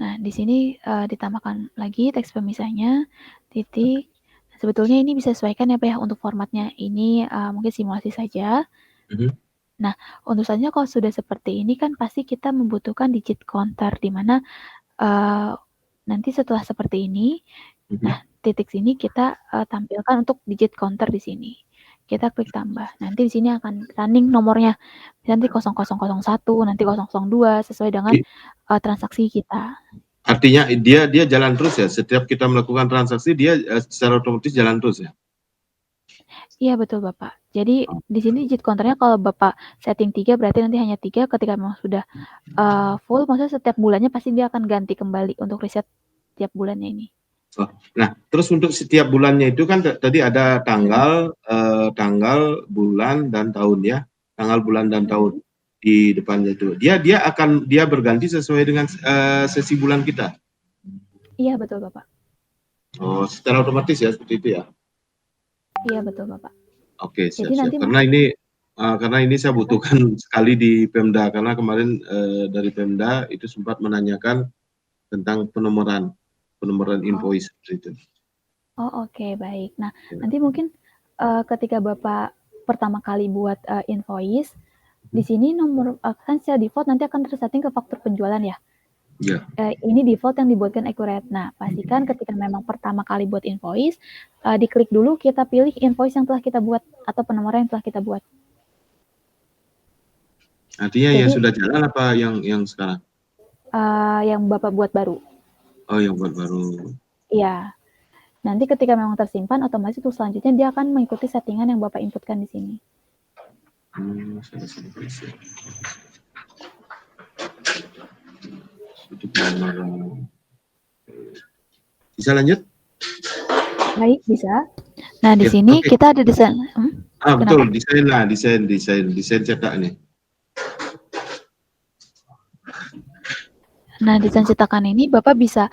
Nah, di sini ditambahkan lagi teks pemisahnya, titik. Nah, sebetulnya ini bisa sesuaikan ya Pak ya untuk formatnya. Ini mungkin simulasi saja. Nah, untuk selanjutnya kalau sudah seperti ini kan pasti kita membutuhkan digit counter di mana nanti setelah seperti ini, nah titik sini kita tampilkan untuk digit counter di sini. Kita klik tambah. Nanti di sini akan running nomornya. Nanti 0001, nanti 002 sesuai dengan transaksi kita. Artinya dia jalan terus ya, setiap kita melakukan transaksi dia secara otomatis jalan terus ya? Iya betul Bapak. Jadi di sini digit counternya kalau Bapak setting 3 berarti nanti hanya 3, ketika memang sudah full, maksudnya setiap bulannya pasti dia akan ganti kembali untuk reset tiap bulannya ini. Nah, terus untuk setiap bulannya itu kan tadi ada tanggal, bulan, dan tahun ya. Tanggal, bulan, dan tahun di depannya itu. Dia berganti sesuai dengan sesi bulan kita? Iya betul Bapak. Oh, secara otomatis ya, seperti itu ya? Iya betul Bapak. Oke, Jadi siap-siap. nanti Karena ini saya butuhkan sekali di Pemda, karena kemarin dari Pemda itu sempat menanyakan tentang penomoran invoice seperti itu. Oh oke, baik. Nah, nanti mungkin ketika Bapak pertama kali buat invoice, di sini nomor kan secara default nanti akan tersetting ke faktur penjualan ya. Ya. Ini default yang dibuatkan accurate. Nah, pastikan ketika memang pertama kali buat invoice, diklik dulu kita pilih invoice yang telah kita buat atau penomoran yang telah kita buat. Artinya yang Jadi sudah jalan apa yang sekarang? yang Bapak buat baru. Oh, yang buat baru. Iya. Nanti ketika memang tersimpan, otomatis untuk selanjutnya dia akan mengikuti settingan yang Bapak inputkan di sini. Bisa lanjut? Baik, bisa. Nah, di Ya, sini oke. kita ada desain. Betul, Kenapa? desain cetak nih. Nah, desain cetakan ini Bapak bisa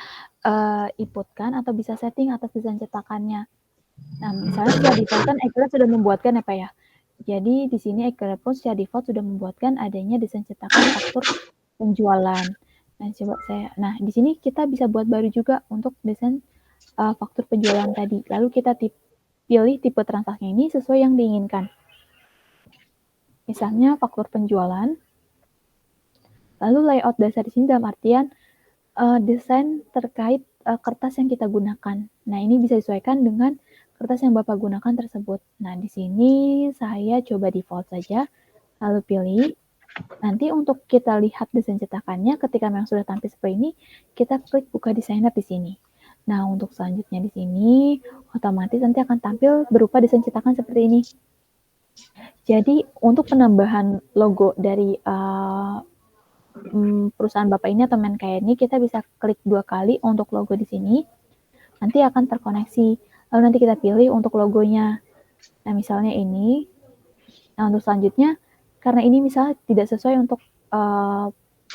inputkan atau bisa setting atas desain cetakannya. Nah, misalnya secara default kan Acrylic sudah membuatkan ya Pak ya. Jadi di sini Acrylic pun secara default sudah membuatkan adanya desain cetakan faktur penjualan. Nah, di sini kita bisa buat baru juga untuk desain faktur penjualan tadi. Lalu kita pilih tipe transaksi ini sesuai yang diinginkan. Misalnya faktur penjualan. Lalu layout dasar di sini dalam artian desain terkait kertas yang kita gunakan. Nah, ini bisa disesuaikan dengan kertas yang Bapak gunakan tersebut. Nah, di sini saya coba default saja, lalu pilih. Nanti untuk kita lihat desain cetakannya, ketika memang sudah tampil seperti ini, kita klik buka desainer di sini. Nah, untuk selanjutnya di sini, otomatis nanti akan tampil berupa desain cetakan seperti ini. Jadi untuk penambahan logo dari perusahaan Bapak ini atau Menkaya ini, kita bisa klik 2 kali untuk logo di sini, nanti akan terkoneksi. Lalu nanti kita pilih untuk logonya. Nah, misalnya ini. Nah, untuk selanjutnya, karena ini misalnya tidak sesuai untuk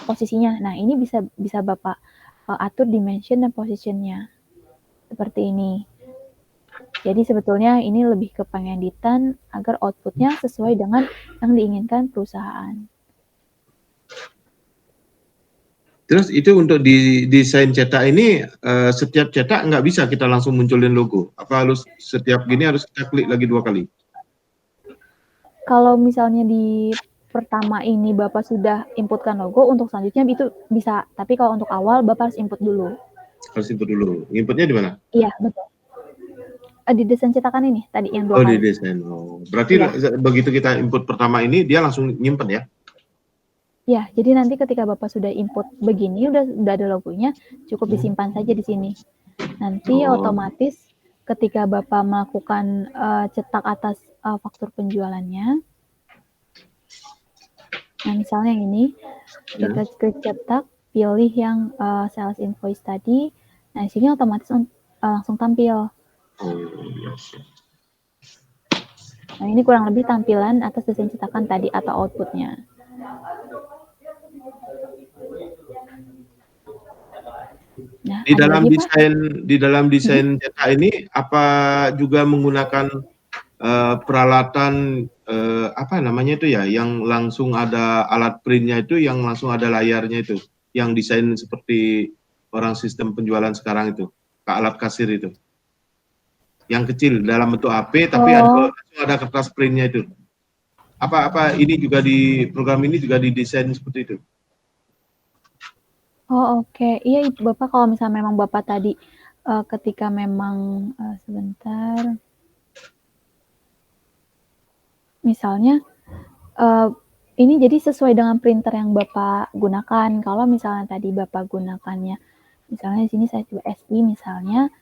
posisinya. Nah, ini bisa Bapak atur dimension dan positionnya. Seperti ini. Jadi sebetulnya ini lebih ke pengeditan agar outputnya sesuai dengan yang diinginkan perusahaan. Terus itu untuk di desain cetak ini setiap cetak nggak bisa kita langsung munculin logo. Apa harus setiap gini harus kita klik lagi 2 kali? Kalau misalnya di pertama ini Bapak sudah inputkan logo, untuk selanjutnya itu bisa. Tapi kalau untuk awal Bapak harus input dulu. Harus input dulu. Inputnya di mana? Iya, betul. Di desain cetakan ini tadi yang 2 Oh, di kali. desain. Oh, berarti Iya. begitu kita input pertama ini dia langsung nyimpen ya? Ya, jadi nanti ketika Bapak sudah input begini, udah ada logonya, cukup disimpan saja di sini. Nanti otomatis ketika Bapak melakukan cetak atas faktur penjualannya, nah misalnya yang ini, kita klik cetak, pilih yang sales invoice tadi, nah di sini otomatis langsung tampil. Nah ini kurang lebih tampilan atas desain cetakan tadi atau outputnya. Nah, Di ada dalam lagi, Pak? desain cetak ini apa juga menggunakan peralatan apa namanya itu ya, yang langsung ada alat printnya itu, yang langsung ada layarnya itu, yang desain seperti orang sistem penjualan sekarang itu, alat kasir itu, yang kecil dalam bentuk HP tapi langsung ada kertas printnya itu. Apa ini juga di program ini juga didesain seperti itu? Oh oke, iya Bapak kalau misalnya memang Bapak tadi ketika memang sebentar, misalnya ini jadi sesuai dengan printer yang Bapak gunakan. Kalau misalnya tadi Bapak gunakannya, misalnya di sini saya coba SI misalnya.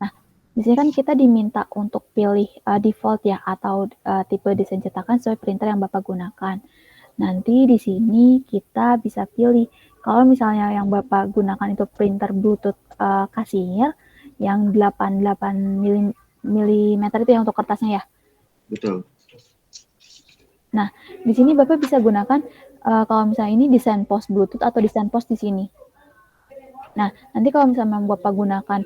Nah, di sini kan kita diminta untuk pilih default ya atau tipe desain cetakan sesuai printer yang Bapak gunakan. Nanti di sini kita bisa pilih kalau misalnya yang Bapak gunakan itu printer Bluetooth kasir yang 88 mm itu ya untuk kertasnya ya. Betul. Nah, di sini Bapak bisa gunakan kalau misalnya ini desain post Bluetooth atau desain post di sini. Nah, nanti kalau misalnya Bapak gunakan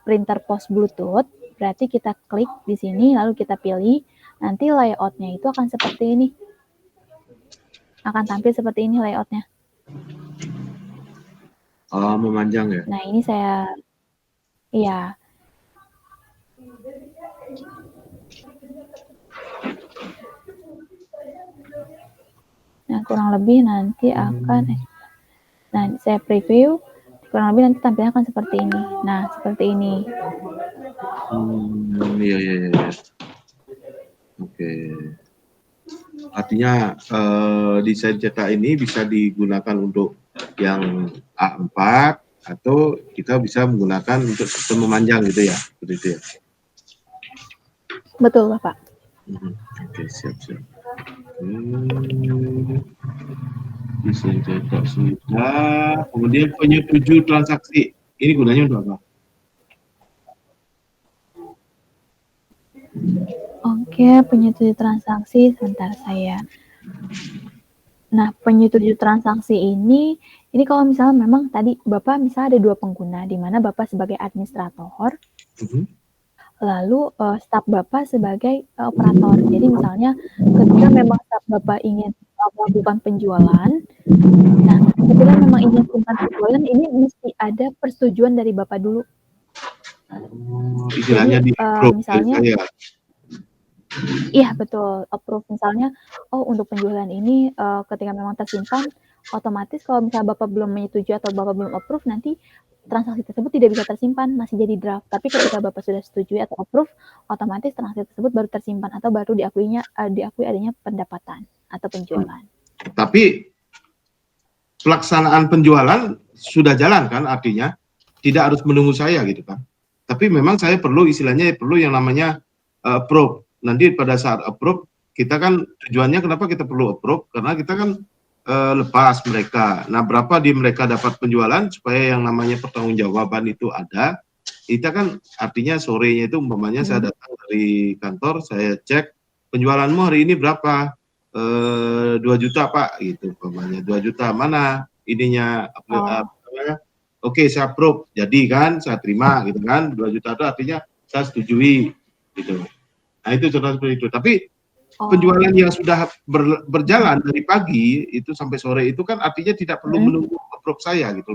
printer post Bluetooth, berarti kita klik di sini lalu kita pilih, nanti layoutnya itu akan seperti ini. Akan tampil seperti ini layoutnya. Oh, memanjang ya? Nah, ini saya, iya. Nah, kurang lebih nanti akan, nah saya preview, kurang lebih nanti tampilnya akan seperti ini. Nah, seperti ini. Iya, iya, iya. Oke. Artinya desain cetak ini bisa digunakan untuk yang A4 atau kita bisa menggunakan untuk sistem memanjang gitu ya, seperti itu ya. Betul, Bapak. Oke, siap-siap. Desain cetak sudah, kemudian penyetujui transaksi. Ini gunanya untuk apa? Oke, penyetujui transaksi, sebentar saya. Nah, penyetujui transaksi ini kalau misalnya memang tadi Bapak misalnya ada 2 pengguna, di mana Bapak sebagai administrator, lalu staf Bapak sebagai operator. Jadi misalnya ketika memang staf Bapak ingin melakukan penjualan, nah ketika memang ingin melakukan penjualan ini mesti ada persetujuan dari Bapak dulu. Istilahnya Jadi di approve misalnya, saya. iya betul, approve misalnya, oh untuk penjualan ini ketika memang tersimpan, otomatis kalau misalnya Bapak belum menyetujui atau Bapak belum approve, nanti transaksi tersebut tidak bisa tersimpan, masih jadi draft. Tapi ketika Bapak sudah setujui atau approve, otomatis transaksi tersebut baru tersimpan atau baru diakui adanya pendapatan atau penjualan. Tapi pelaksanaan penjualan sudah jalan kan, artinya tidak harus menunggu saya gitu kan. Tapi memang saya perlu istilahnya perlu yang namanya approve. Nanti pada saat approve, kita kan tujuannya kenapa kita perlu approve, karena kita kan lepas mereka. Nah, berapa di mereka dapat penjualan supaya yang namanya pertanggungjawaban itu ada. Kita kan artinya sorenya itu umpamanya saya datang dari kantor, saya cek penjualanmu hari ini berapa? 2 juta Pak, gitu umpamanya. 2 juta mana ininya apa namanya? Oke, saya approve. Jadi kan saya terima gitu kan. 2 juta itu artinya saya setujui gitu. Nah, itu contoh seperti itu. Tapi penjualan yang sudah berjalan dari pagi itu sampai sore itu kan artinya tidak perlu menunggu approve saya gitu.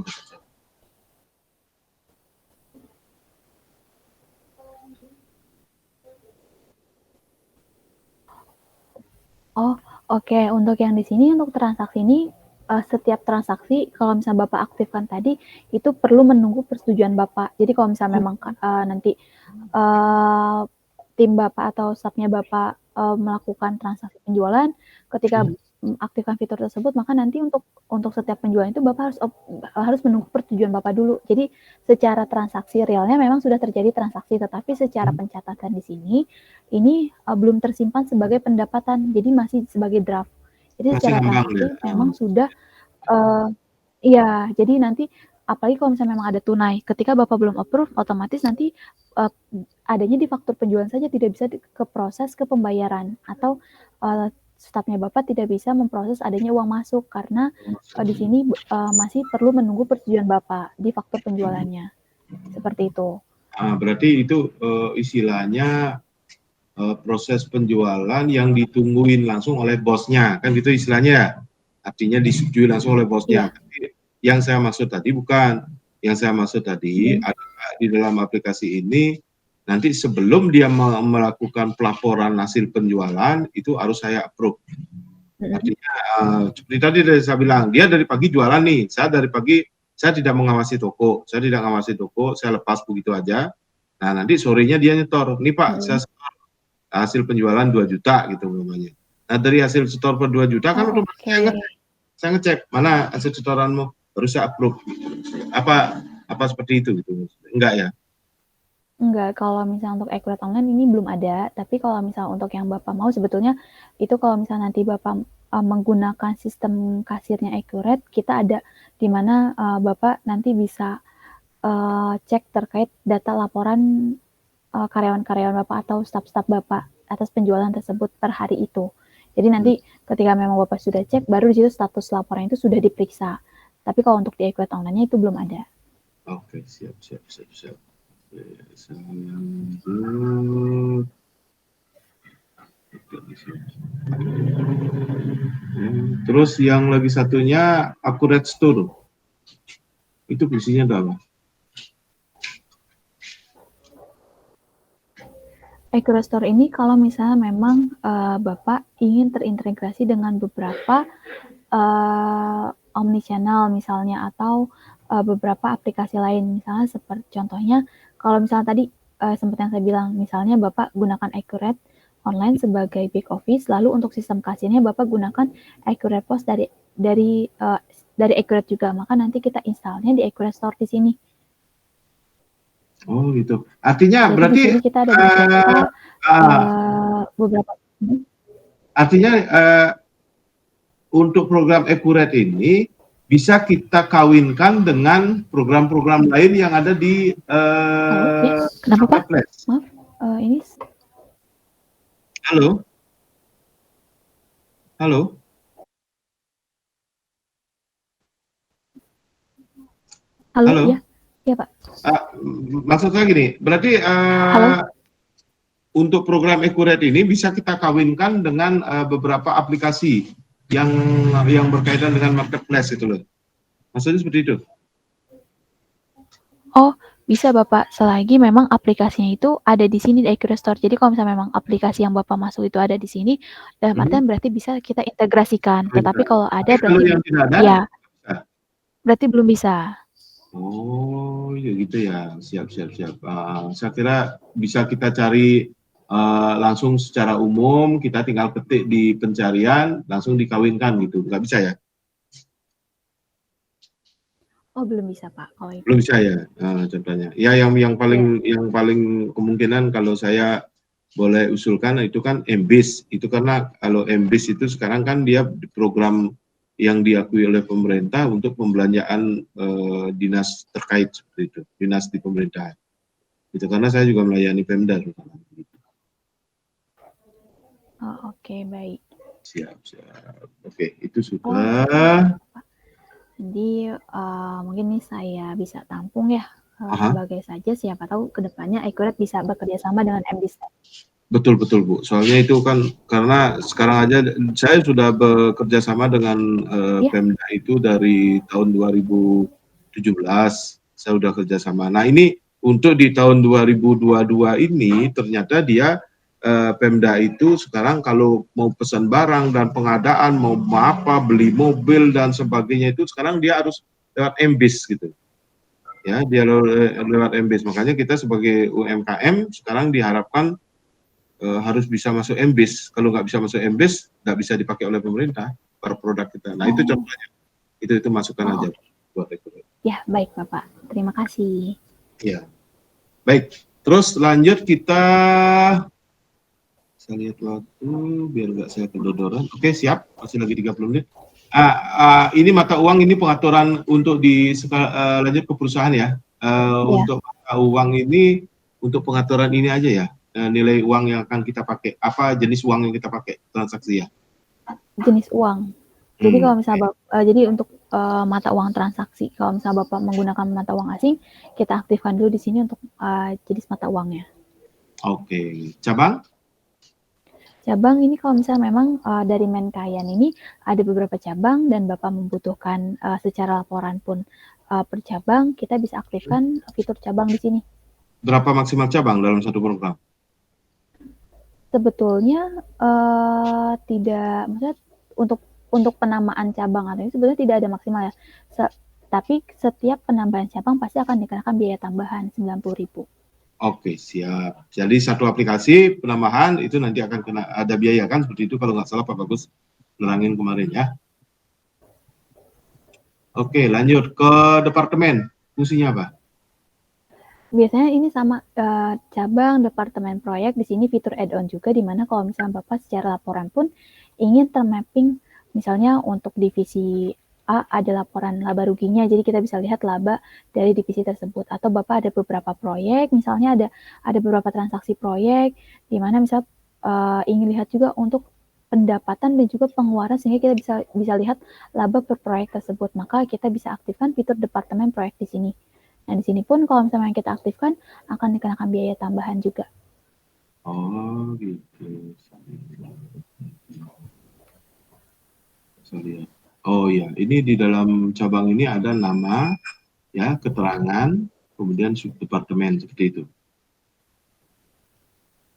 Oh, oke. Untuk yang di sini, untuk transaksi ini, setiap transaksi kalau misalnya Bapak aktifkan tadi, itu perlu menunggu persetujuan Bapak. Jadi kalau misalnya memang nanti tim Bapak atau staff-nya Bapak melakukan transaksi penjualan, ketika aktifkan fitur tersebut, maka nanti untuk setiap penjualan itu Bapak harus menunggu persetujuan Bapak dulu. Jadi secara transaksi realnya memang sudah terjadi transaksi, tetapi secara pencatatan di sini ini belum tersimpan sebagai pendapatan, jadi masih sebagai draft. Jadi secara transaksi memang sudah iya, jadi nanti apalagi kalau misalnya memang ada tunai, ketika Bapak belum approve, otomatis nanti adanya di faktur penjualan saja, tidak bisa ke proses ke pembayaran, atau stafnya Bapak tidak bisa memproses adanya uang masuk karena di sini masih perlu menunggu persetujuan Bapak di faktur penjualannya. Seperti itu. Berarti itu istilahnya proses penjualan yang ditungguin langsung oleh bosnya, kan gitu istilahnya. Artinya disetujui langsung oleh bosnya. Iya. Yang saya maksud tadi bukan. Yang saya maksud tadi adalah di dalam aplikasi ini nanti sebelum dia melakukan pelaporan hasil penjualan itu harus saya approve. Artinya seperti tadi saya bilang, dia dari pagi jualan nih, saya dari pagi saya tidak mengawasi toko, saya lepas begitu aja. Nah, nanti sorenya dia nyetor, nih Pak, saya setor hasil penjualan 2 juta gitu namanya. Nah, dari hasil setor per 2 juta kan saya ngecek mana hasil setoranmu, baru saya approve. Apa seperti itu gitu? Enggak ya? Enggak, kalau misalnya untuk accurate online ini belum ada, tapi kalau misalnya untuk yang Bapak mau sebetulnya itu kalau misalnya nanti Bapak menggunakan sistem kasirnya accurate, kita ada di mana Bapak nanti bisa cek terkait data laporan karyawan-karyawan Bapak atau staf-staf Bapak atas penjualan tersebut per hari itu. Jadi nanti ketika memang Bapak sudah cek, baru di situ status laporan itu sudah diperiksa. Tapi kalau untuk di accurate online-nya itu belum ada. Oke, siap. Terus yang lagi satunya Accurate Store. Itu fungsinya apa? Accurate Store ini kalau misalnya memang Bapak ingin terintegrasi dengan beberapa omnichannel misalnya atau beberapa aplikasi lain, misalnya seperti contohnya kalau misalnya tadi sempat yang saya bilang, misalnya Bapak gunakan Accurate online sebagai back office, lalu untuk sistem kasirnya Bapak gunakan Accurate POS dari Accurate juga, maka nanti kita installnya di Accurate Store di sini. Oh gitu. Artinya jadi berarti di sini kita ada beberapa artinya untuk program Accurate ini bisa kita kawinkan dengan program-program lain yang ada di Halo, ya. Kenapa Pak? Maaf, ini Halo? Halo? Halo, ya. Ya, Pak. Maksud saya gini, berarti untuk program Accurate ini bisa kita kawinkan dengan beberapa aplikasi yang berkaitan dengan marketplace itu loh. Maksudnya seperti itu? Oh, bisa Bapak, selagi memang aplikasinya itu ada di sini di Accurate Store. Jadi kalau misalnya memang aplikasi yang Bapak masuk itu ada di sini, dalam artian berarti bisa kita integrasikan. Tetapi kalau ada berarti kalau yang tidak ada, ya, berarti belum bisa. Oh, ya gitu ya. Siap. Saya kira bisa kita cari langsung secara umum, kita tinggal ketik di pencarian, langsung dikawinkan gitu. Nggak bisa ya? Oh, belum bisa Pak kalau itu. Belum bisa ya, contohnya. Ya yang paling kemungkinan kalau saya boleh usulkan itu kan MBIS. Itu karena kalau MBIS itu sekarang kan dia program yang diakui oleh pemerintah untuk pembelanjaan dinas terkait seperti itu, dinas di pemerintahan. Itu karena saya juga melayani Pemda. Oh, oke, baik. Siap, siap. Oke, itu Oh, sudah. jadi mungkin nih saya bisa tampung ya sebagai saja, siapa tahu kedepannya Accurate bisa bekerja sama dengan MDIS. Betul betul Bu. Soalnya itu kan karena sekarang aja saya sudah bekerja sama dengan Iya. Pemda itu dari tahun 2017. Saya sudah kerja sama. Nah ini untuk di tahun 2022 ini ternyata dia Pemda itu sekarang kalau mau pesan barang dan pengadaan mau apa beli mobil dan sebagainya itu sekarang dia harus lewat MBIS gitu. Ya, dia lewat MBIS. Makanya kita sebagai UMKM sekarang diharapkan harus bisa masuk MBIS. Kalau nggak bisa masuk MBIS, nggak bisa dipakai oleh pemerintah per produk kita. Nah itu contohnya. Itu masukan aja buat Accurate. Ya, baik Bapak. Terima kasih. Ya, baik. Terus lanjut kita. Saya lihat waktu biar nggak saya kedodoran. Oke, siap. Masih lagi 30 menit. Ini mata uang, ini pengaturan untuk lanjut ke perusahaan ya. Untuk mata uang ini, untuk pengaturan ini aja ya. Nilai uang yang akan kita pakai. Apa jenis uang yang kita pakai transaksi ya? Jenis uang. Jadi kalau misalnya jadi untuk mata uang transaksi, kalau misalnya Bapak menggunakan mata uang asing, kita aktifkan dulu di sini untuk jenis mata uangnya. Oke. Cabang? Cabang ini kalau misalnya memang dari Menkayan ini ada beberapa cabang dan Bapak membutuhkan secara laporan pun per cabang, kita bisa aktifkan fitur cabang di sini. Berapa maksimal cabang dalam satu program? Sebetulnya tidak, maksudnya untuk penamaan cabang atau ini sebenarnya tidak ada maksimal ya. Tapi setiap penambahan cabang pasti akan dikenakan biaya tambahan 90.000. Oke, siap. Jadi satu aplikasi penambahan itu nanti akan kena ada biaya kan seperti itu kalau nggak salah Pak Bagus nerangin kemarin ya. Oke, lanjut ke departemen. Fungsinya apa? Biasanya ini sama cabang, departemen proyek, di sini fitur add-on juga, di mana kalau misalnya Bapak secara laporan pun ingin termapping, misalnya untuk divisi A ada laporan laba ruginya, jadi kita bisa lihat laba dari divisi tersebut. Atau Bapak ada beberapa proyek, misalnya ada beberapa transaksi proyek, di mana misal ingin lihat juga untuk pendapatan dan juga pengeluaran sehingga kita bisa lihat laba per proyek tersebut. Maka kita bisa aktifkan fitur departemen proyek di sini. Nah, di sini pun kalau misalnya kita aktifkan akan dikenakan biaya tambahan juga. Oh, gitu. Saya lihat. Oh ya, ini di dalam cabang ini ada nama, ya, keterangan, kemudian subdepartemen seperti itu.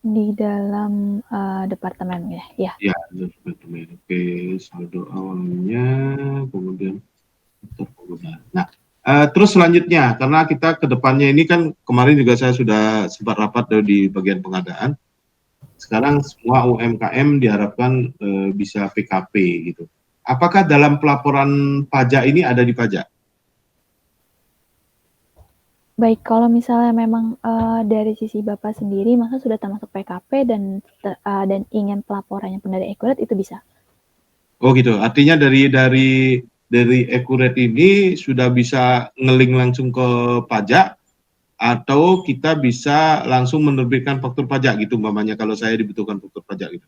Di dalam departemen ya. Ya, departemen. Oke, saldo awalnya, kemudian pengguna. Nah, terus selanjutnya, karena kita ke depannya ini kan kemarin juga saya sudah sempat rapat di bagian pengadaan. Sekarang semua UMKM diharapkan bisa PKP gitu. Apakah dalam pelaporan pajak ini ada di pajak? Baik, kalau misalnya memang dari sisi Bapak sendiri, masa sudah termasuk PKP dan ingin pelaporannya pun dari Accurate, itu bisa. Oh gitu, artinya dari Accurate ini sudah bisa ngeling langsung ke pajak, atau kita bisa langsung menerbitkan faktur pajak gitu umpamanya kalau saya dibutuhkan faktur pajak gitu.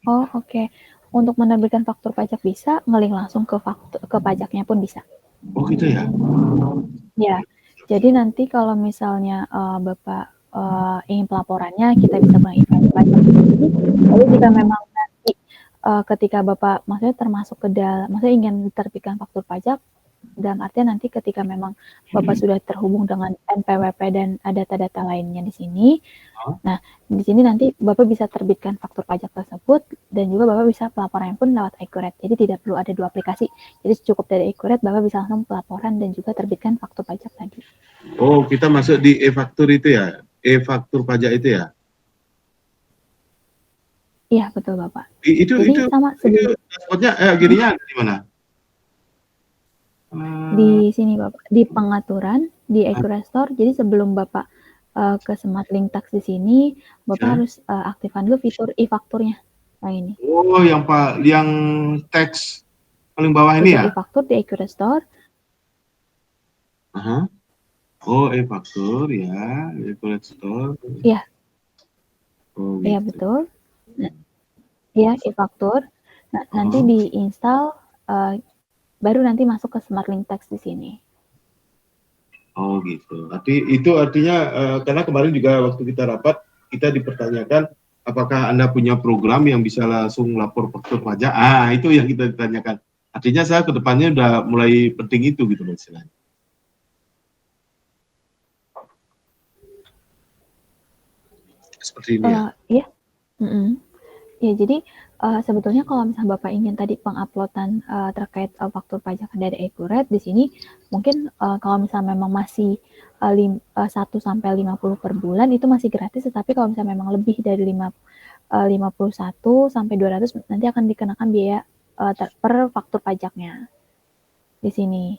Oh, oke. Untuk menerbitkan faktur pajak bisa, ngeling langsung ke pajaknya pun bisa. Oh gitu ya. Ya, jadi nanti kalau misalnya Bapak ingin pelaporannya, kita bisa meng event pajak di sini. Lalu jika memang nanti ketika Bapak maksudnya termasuk ke dalam, maksudnya ingin diterbitkan faktur pajak, dalam artian nanti ketika memang Bapak sudah terhubung dengan NPWP dan data-data lainnya di sini, nah di sini nanti Bapak bisa terbitkan faktur pajak tersebut dan juga Bapak bisa pelaporan pun lewat Accurate. Jadi tidak perlu ada dua aplikasi. Jadi cukup dari Accurate, Bapak bisa langsung pelaporan dan juga terbitkan faktur pajak tadi. Oh, kita masuk di e-faktur itu ya? E-faktur pajak itu ya? Iya, betul Bapak. Itu Jadi sama sebelum dashboardnya gininya ada di mana? di sini Bapak, di pengaturan, di Accurate Store. Jadi sebelum Bapak ke Smart Link Tax di sini, Bapak Ya. harus aktifkan dulu fitur e-fakturnya. Nah ini. Oh, yang teks paling bawah ini Fitur ya? e-faktur di Accurate Store. Aha. Oh, e-faktur ya, Accurate Store. Iya. Oh, Iya gitu. betul. Nah, iya e-faktur. Nah, nanti diinstal baru nanti masuk ke Smart Link Tax di sini. Oh gitu. Itu artinya karena kemarin juga waktu kita rapat kita dipertanyakan apakah Anda punya program yang bisa langsung lapor faktur pajak? Itu yang kita ditanyakan. Artinya saya ke depannya udah mulai penting itu gitu loh istilahnya. Seperti ini ya. Iya. Ya, jadi sebetulnya kalau misalnya Bapak ingin tadi penguploadan terkait faktur pajak dari Accurate di sini mungkin kalau misalnya memang masih 1 sampai 50 per bulan itu masih gratis, tetapi kalau misalnya memang lebih dari 51 sampai 200 nanti akan dikenakan biaya per faktur pajaknya di sini.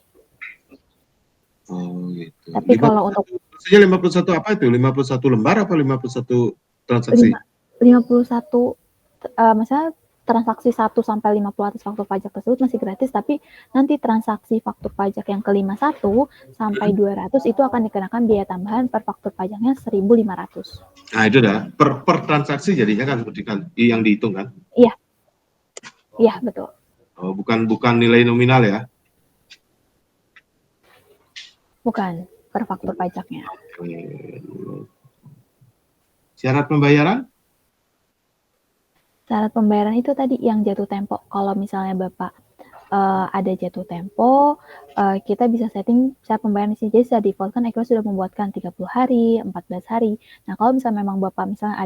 Oh gitu. Tapi kalau untuk Maksudnya 51 apa itu? 51 lembar apa 51 transaksi? 51 misalnya transaksi 1 sampai 50 atas faktur pajak tersebut masih gratis, tapi nanti transaksi faktur pajak yang ke-51 sampai 200 itu akan dikenakan biaya tambahan per faktur pajaknya 1.500. Nah, itu dah per transaksi jadinya kan seperti kan yang dihitung kan? Iya. Iya, betul. Oh, bukan nilai nominal ya? Bukan, per faktur pajaknya. Syarat pembayaran? Syarat pembayaran itu tadi yang jatuh tempo. Kalau misalnya Bapak ada jatuh tempo, kita bisa setting syarat pembayaran di sini. Jadi sudah default kan Accurate sudah membuatkan 30 hari, 14 hari. Nah, kalau misalnya memang Bapak misalnya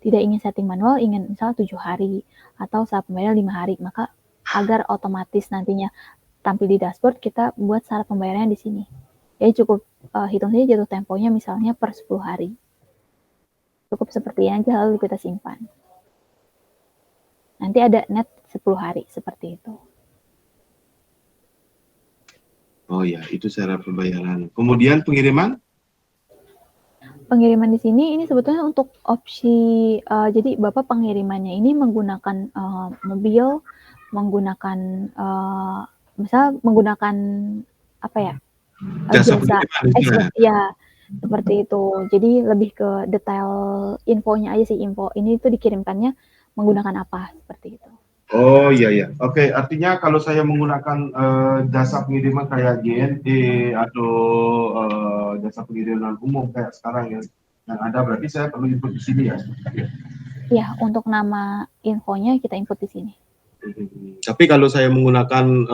tidak ingin setting manual, ingin misalnya 7 hari atau syarat pembayaran 5 hari, maka agar otomatis nantinya tampil di dashboard, kita buat syarat pembayarannya di sini. Jadi cukup hitung saja jatuh temponya misalnya per 10 hari. Cukup seperti ini aja lalu kita simpan. Nanti ada net 10 hari seperti itu. Oh ya, itu syarat pembayaran. Kemudian pengiriman? Pengiriman di sini ini sebetulnya untuk opsi jadi Bapak pengirimannya ini menggunakan mobil, menggunakan misal menggunakan apa ya? Jasa ekspres ya, seperti itu. Jadi lebih ke detail infonya aja sih, info ini tuh dikirimkannya menggunakan apa seperti itu. Oh iya ya. Oke, artinya kalau saya menggunakan jasa pengiriman kayak JNE atau jasa pengiriman umum kayak sekarang yang ada, berarti saya perlu input di sini ya. Iya, untuk nama infonya kita input di sini. Tapi kalau saya menggunakan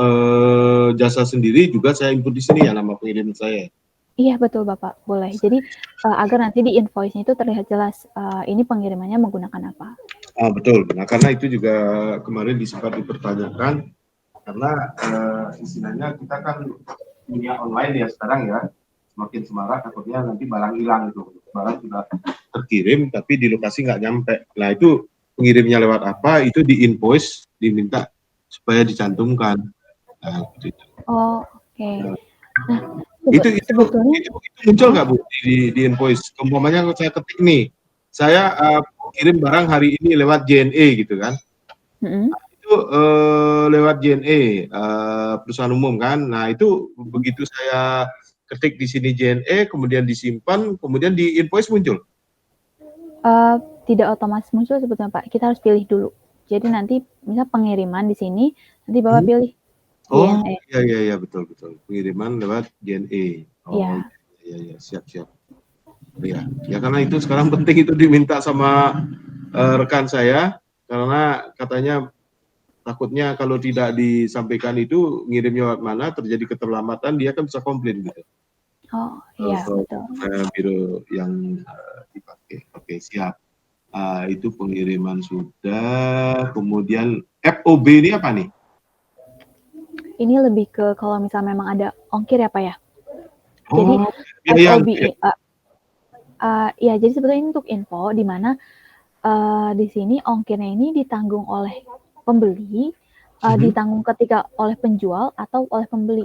jasa sendiri juga saya input di sini ya nama pengirim saya. Iya betul Bapak, boleh. Jadi agar nanti di invoice-nya itu terlihat jelas ini pengirimannya menggunakan apa. Betul. Nah, karena itu juga kemarin sempat dipertanyakan karena istilahnya kita kan dunia online ya sekarang ya, semakin semarak takutnya nanti barang hilang gitu. Barang sudah terkirim tapi di lokasi nggak nyampe. Nah, itu pengirimnya lewat apa, itu di invoice diminta supaya dicantumkan. Nah, itu. Oh, oke. Nah, Itu sebetulnya muncul nggak Bu di invoice? Umpamanya saya ketik nih, saya kirim barang hari ini lewat JNE gitu kan. Itu lewat JNE, perusahaan umum kan. Nah, itu begitu saya ketik di sini JNE, kemudian disimpan, kemudian di invoice muncul? Tidak otomatis muncul sebetulnya Pak. Kita harus pilih dulu. Jadi nanti misal pengiriman di sini, nanti Bapak pilih. Oh iya betul. Pengiriman lewat JNE. Oh iya. Iya siap. Ya karena itu sekarang penting itu diminta sama rekan saya karena katanya takutnya kalau tidak disampaikan itu ngirimnya lewat mana terjadi keterlambatan dia kan bisa komplain gitu. Oh iya betul. Biro yang dipakai. Oke siap. Itu pengiriman sudah. Kemudian FOB ini apa nih? Ini lebih ke kalau misalnya memang ada ongkir ya Pak ya. Jadi FOB ya jadi sebetulnya ini untuk info di mana di sini ongkirnya ini ditanggung oleh pembeli, ditanggung ketika oleh penjual atau oleh pembeli.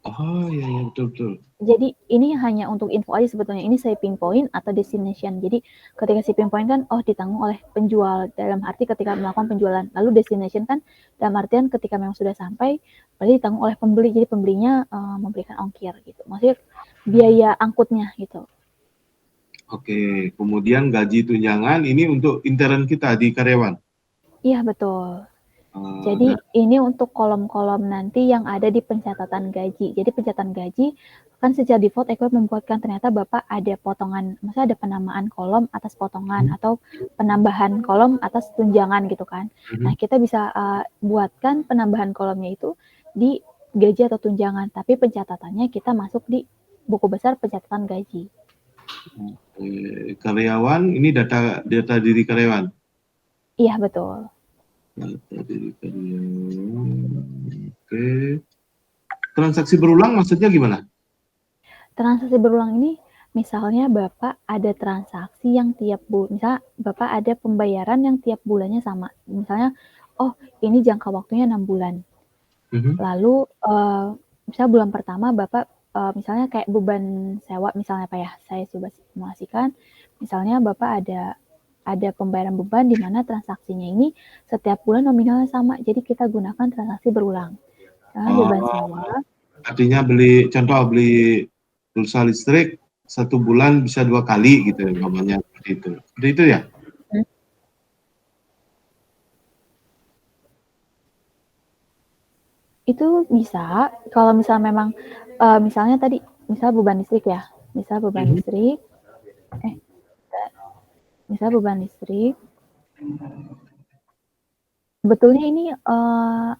Oh, iya iya, betul. Jadi ini hanya untuk info aja sebetulnya, ini shipping point atau destination. Jadi ketika shipping point kan, oh ditanggung oleh penjual, dalam arti ketika melakukan penjualan. Lalu destination kan dalam artian ketika memang sudah sampai, berarti ditanggung oleh pembeli. Jadi pembelinya memberikan ongkir gitu. Maksudnya biaya angkutnya gitu. Oke, kemudian gaji tunjangan ini untuk intern kita di karyawan. Iya betul. Jadi Dan ini untuk kolom-kolom nanti yang ada di pencatatan gaji. Jadi pencatatan gaji kan secara default Eko membuatkan ternyata Bapak ada potongan, maksudnya ada penamaan kolom atas potongan atau penambahan kolom atas tunjangan gitu kan. Nah kita bisa buatkan penambahan kolomnya itu di gaji atau tunjangan, tapi pencatatannya kita masuk di buku besar pencatatan gaji. karyawan ini data diri karyawan. Iya betul. Data diri karyawan. Oke. Transaksi berulang maksudnya gimana? Transaksi berulang ini misalnya Bapak ada transaksi yang tiap bulan, misalnya Bapak ada pembayaran yang tiap bulannya sama. Misalnya, oh ini jangka waktunya 6 bulan. Lalu misalnya bulan pertama Bapak misalnya kayak beban sewa misalnya Pak ya, saya coba simulasikan. Misalnya Bapak ada pembayaran beban di mana transaksinya ini setiap bulan nominalnya sama. Jadi kita gunakan transaksi berulang. Misalnya beban sewa. Artinya beli pulsa listrik 1 bulan bisa 2 kali gitu namanya, seperti itu. Seperti itu ya? Itu bisa kalau misalnya memang misalnya tadi misal beban listrik ya, misal beban listrik misal beban listrik sebetulnya ini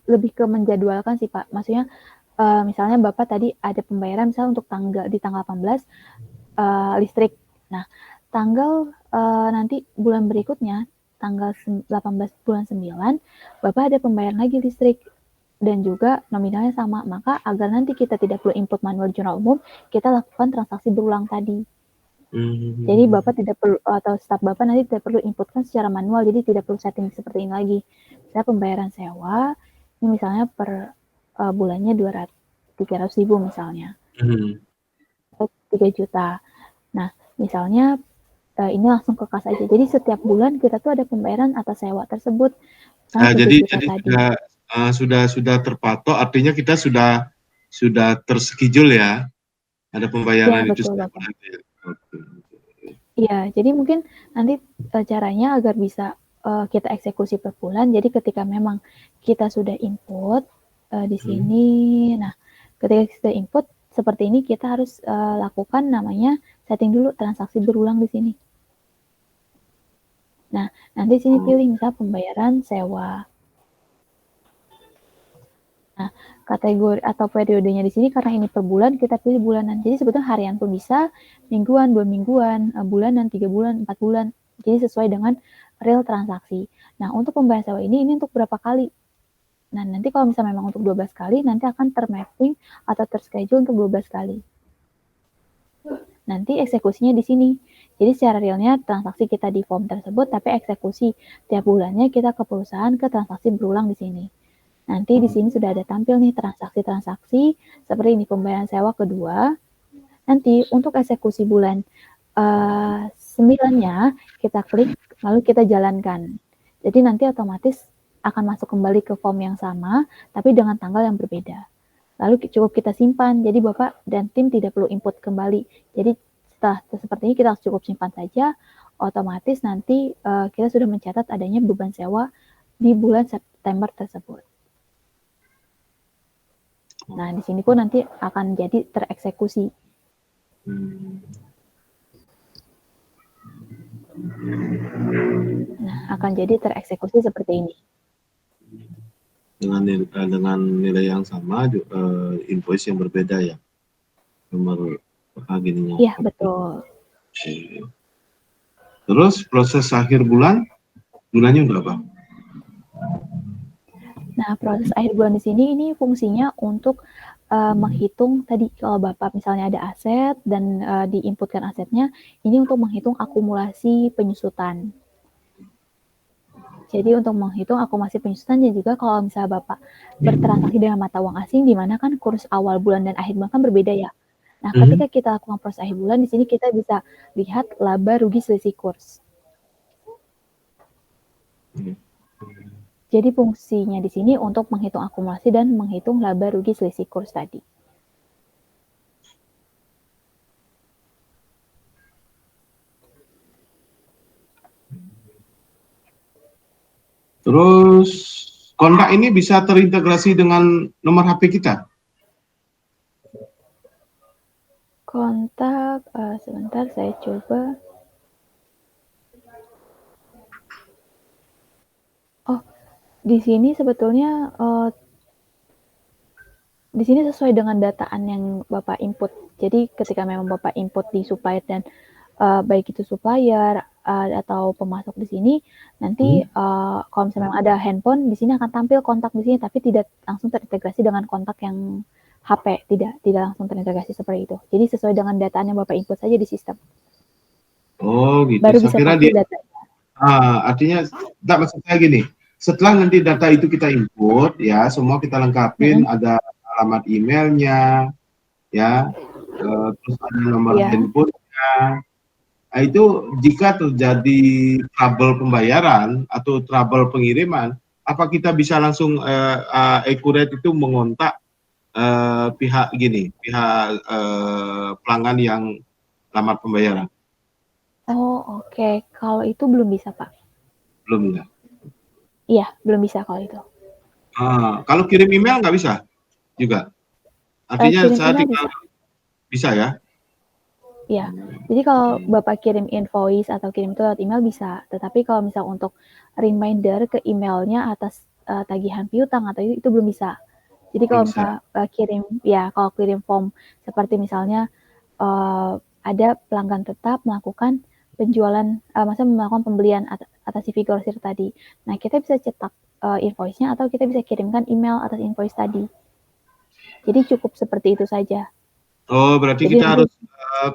lebih ke menjadwalkan sih Pak. Maksudnya misalnya Bapak tadi ada pembayaran misalnya untuk di tanggal 18 listrik. Nah, tanggal nanti bulan berikutnya tanggal 18 bulan 9 Bapak ada pembayaran lagi listrik dan juga nominalnya sama. Maka agar nanti kita tidak perlu input manual jurnal umum, kita lakukan transaksi berulang tadi. Jadi Bapak tidak perlu atau staf Bapak nanti tidak perlu inputkan secara manual, jadi tidak perlu setting seperti ini lagi. Saya pembayaran sewa, ini misalnya per bulannya 300.000 misalnya, 3 juta. Nah, misalnya ini langsung ke kas aja. Jadi setiap bulan kita tuh ada pembayaran atas sewa tersebut, misalnya 3 juta tadi. Sudah terpatok, artinya kita sudah terschedule ya, ada pembayaran Ya, itu betul setiap Bapak. bulan ya. Iya, jadi mungkin nanti caranya agar bisa kita eksekusi per bulan. Jadi ketika memang kita sudah input di sini, nah ketika kita input seperti ini kita harus lakukan namanya setting dulu transaksi berulang di sini. Nah, nanti sini pilih misal pembayaran sewa. Nah, kategori atau periodenya di sini karena ini per bulan kita pilih bulanan. Jadi sebetulnya harian pun bisa, mingguan, 2 mingguan, bulanan, 3 bulan, 4 bulan. Jadi sesuai dengan real transaksi. Nah, untuk pembayaran sewa ini untuk berapa kali? Nah, nanti kalau misalnya memang untuk 12 kali, nanti akan termapping atau terschedule untuk 12 kali. Nanti eksekusinya di sini. Jadi secara realnya transaksi kita di form tersebut, tapi eksekusi tiap bulannya kita ke perusahaan ke transaksi berulang di sini. Nanti di sini sudah ada tampil nih transaksi-transaksi seperti ini pembayaran sewa kedua. Nanti untuk eksekusi bulan 9-nya kita klik lalu kita jalankan. Jadi nanti otomatis akan masuk kembali ke form yang sama tapi dengan tanggal yang berbeda. Lalu cukup kita simpan. Jadi Bapak dan tim tidak perlu input kembali. Jadi setelah seperti ini kita cukup simpan saja. Otomatis nanti kita sudah mencatat adanya beban sewa di bulan September tersebut. Nah, di sini pun nanti akan jadi tereksekusi. Nah, akan jadi tereksekusi seperti ini. Dengan nilai yang sama, invoice yang berbeda ya, nomor gininya. Iya, betul. Terus proses akhir bulannya berapa? Nah, proses akhir bulan di sini ini fungsinya untuk menghitung tadi kalau Bapak misalnya ada aset dan diinputkan asetnya, ini untuk menghitung akumulasi penyusutan. Jadi untuk menghitung akumulasi penyusutan dan juga kalau misalnya Bapak bertransaksi dengan mata uang asing, di mana kan kurs awal bulan dan akhir bulan kan berbeda ya. Nah, ketika kita lakukan proses akhir bulan, di sini kita bisa lihat laba rugi selisih kurs. Jadi fungsinya di sini untuk menghitung akumulasi dan menghitung laba rugi selisih kurs tadi. Terus kontak ini bisa terintegrasi dengan nomor HP kita? Kontak, sebentar saya coba. Oh, di sini sebetulnya di sini sesuai dengan dataan yang Bapak input. Jadi ketika memang Bapak input di supplier dan baik itu supplier atau pemasok di sini, nanti kalau misalnya memang ada handphone, di sini akan tampil kontak di sini, tapi tidak langsung terintegrasi dengan kontak yang HP, tidak langsung terintegrasi seperti itu. Jadi sesuai dengan dataan yang Bapak input saja di sistem. Oh gitu. Baru Saya bisa kira tampil datanya. artinya, tak, maksud saya gini, setelah nanti data itu kita input, ya semua kita lengkapin, ada alamat emailnya, ya, terus ada nomor handphonenya. Nah, itu jika terjadi trouble pembayaran atau trouble pengiriman, apa kita bisa langsung Accurate itu mengontak pihak pelanggan yang lambat pembayaran? Oh, oke. Kalau itu belum bisa, Pak. Belum ya? Iya, belum bisa kalau itu. Kalau kirim email nggak bisa juga? Artinya saya tinggal bisa ya? Iya. Jadi kalau Bapak kirim invoice atau kirim itu lewat email bisa, tetapi kalau misal untuk reminder ke emailnya atas tagihan piutang atau itu belum bisa. Jadi kalau misalnya kalau kirim form seperti misalnya ada pelanggan tetap melakukan penjualan, maksudnya melakukan pembelian atas CV grosir tadi. Nah, kita bisa cetak invoice-nya atau kita bisa kirimkan email atas invoice tadi. Jadi cukup seperti itu saja. Oh, berarti kita harus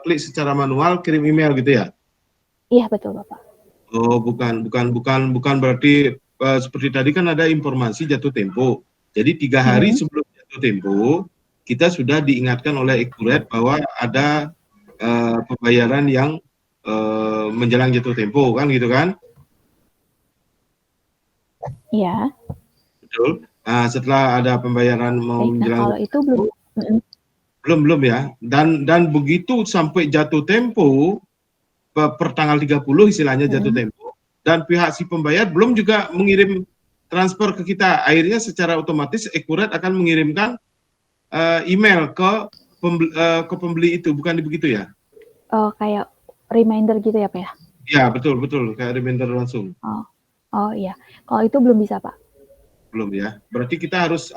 klik secara manual kirim email gitu ya? Iya, betul, Bapak. Oh, bukan berarti seperti tadi kan ada informasi jatuh tempo. Jadi 3 hari sebelum jatuh tempo, kita sudah diingatkan oleh Accurate bahwa ada pembayaran yang menjelang jatuh tempo, kan gitu kan? Iya. Betul. Nah, setelah ada pembayaran mau menjelang kalau itu belum ya. Dan begitu sampai jatuh tempo per tanggal 30 istilahnya jatuh tempo, dan pihak si pembayar belum juga mengirim transfer ke kita, akhirnya secara otomatis Accurate akan mengirimkan email ke pembeli itu, bukan begitu ya? Oh, kayak reminder gitu ya, Pak ya? Ya, betul, kayak reminder langsung. Oh iya, kalau itu belum bisa, Pak. Belum ya. Berarti kita harus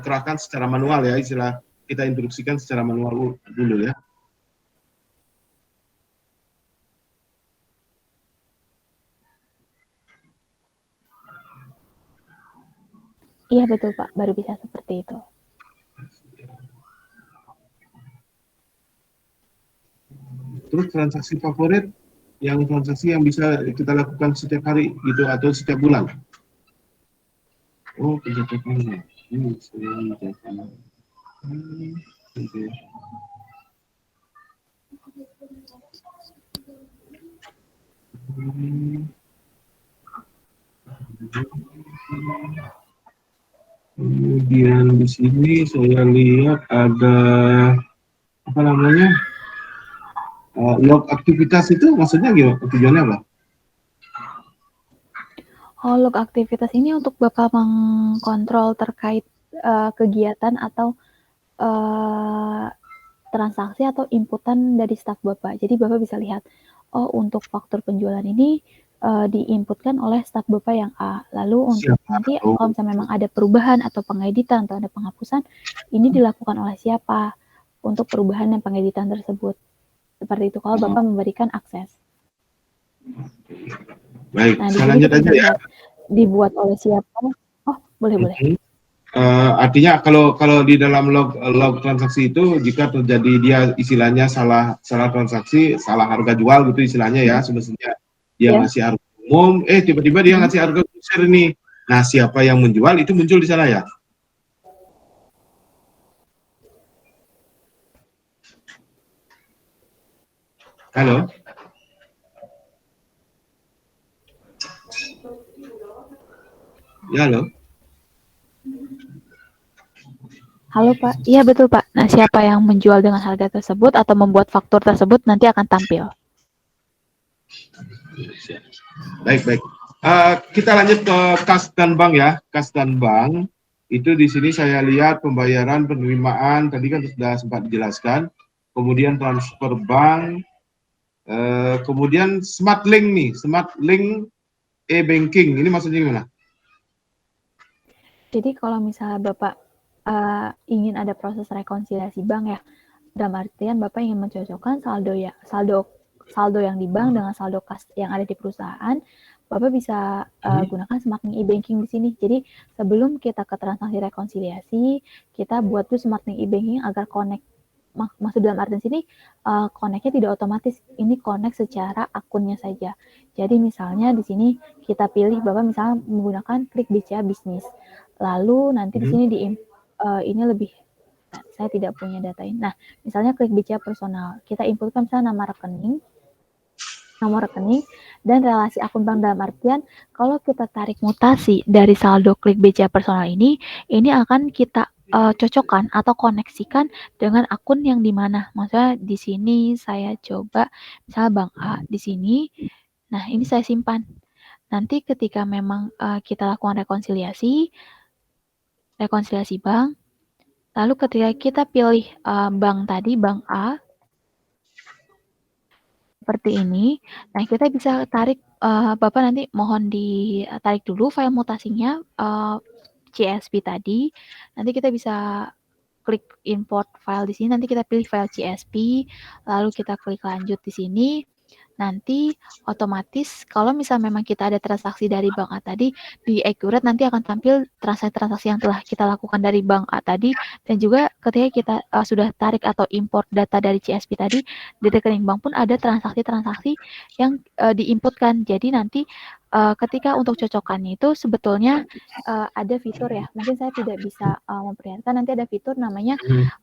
kerahkan secara manual ya, istilah kita instruksikan secara manual dulu ya. Iya betul Pak, baru bisa seperti itu. Terus transaksi favorit, transaksi yang bisa kita lakukan setiap hari gitu atau setiap bulan? Oh, pencetakan. Kemudian di sini saya lihat ada apa namanya, log aktivitas itu maksudnya gimana? Tujuannya apa? Oh, log aktivitas ini untuk Bapak mengkontrol terkait kegiatan atau transaksi atau inputan dari staf Bapak. Jadi Bapak bisa lihat, oh untuk faktur penjualan ini diinputkan oleh staf Bapak yang A. Lalu untuk nanti kalau misalnya memang ada perubahan atau pengeditan atau ada penghapusan, ini dilakukan oleh siapa untuk perubahan dan pengeditan tersebut. Seperti itu kalau Bapak memberikan akses. Baik, nah, saya lanjut aja ya. Dibuat oleh siapa? Oh, boleh. Artinya kalau di dalam log transaksi itu, jika terjadi dia istilahnya salah transaksi, salah harga jual gitu istilahnya ya semestinya dia Ya. ngasih harga umum, tiba-tiba dia ngasih harga kusir ini. Nah, siapa yang menjual itu muncul di sana ya? Halo? Ya, halo? Halo Pak, iya betul Pak. Nah, siapa yang menjual dengan harga tersebut atau membuat faktur tersebut nanti akan tampil. Baik, baik. Kita lanjut ke kas dan bank ya. Kas dan bank itu di sini saya lihat pembayaran, penerimaan tadi kan sudah sempat dijelaskan. Kemudian transfer bank, kemudian smart link nih, smart link e-banking. Ini maksudnya gimana? Jadi kalau misalnya Bapak ingin ada proses rekonsiliasi bank ya, dalam artian Bapak ingin mencocokkan saldo yang di bank dengan saldo kas yang ada di perusahaan, Bapak bisa gunakan smart link e-banking di sini. Jadi sebelum kita ke transaksi rekonsiliasi, kita buat tuh smart link e-banking agar connect. Maksud dalam artian sini connect-nya tidak otomatis, ini connect secara akunnya saja. Jadi misalnya di sini kita pilih Bapak misalnya menggunakan Klik BCA Bisnis. Lalu nanti di sini ini lebih saya tidak punya data ini. Nah, misalnya Klik BCA personal, kita inputkan misalnya nomor rekening dan relasi akun bank dalam artian kalau kita tarik mutasi dari saldo Klik BCA personal ini akan kita cocokkan atau koneksikan dengan akun yang di mana. Maksudnya di sini saya coba misalnya Bank A di sini. Nah, ini saya simpan. Nanti ketika memang kita lakukan rekonsiliasi bank, lalu ketika kita pilih bank tadi, Bank A, seperti ini. Nah, kita bisa tarik, Bapak nanti mohon ditarik dulu file mutasinya, CSV tadi. Nanti kita bisa klik import file di sini, nanti kita pilih file CSV, lalu kita klik lanjut di sini. Nanti otomatis kalau misal memang kita ada transaksi dari bank A tadi, di Accurate nanti akan tampil transaksi-transaksi yang telah kita lakukan dari bank A tadi dan juga ketika kita sudah tarik atau import data dari CSV tadi, di rekening bank pun ada transaksi-transaksi yang diinputkan. Jadi nanti ketika untuk cocokannya itu sebetulnya ada fitur ya, mungkin saya tidak bisa memperlihatkan, nanti ada fitur namanya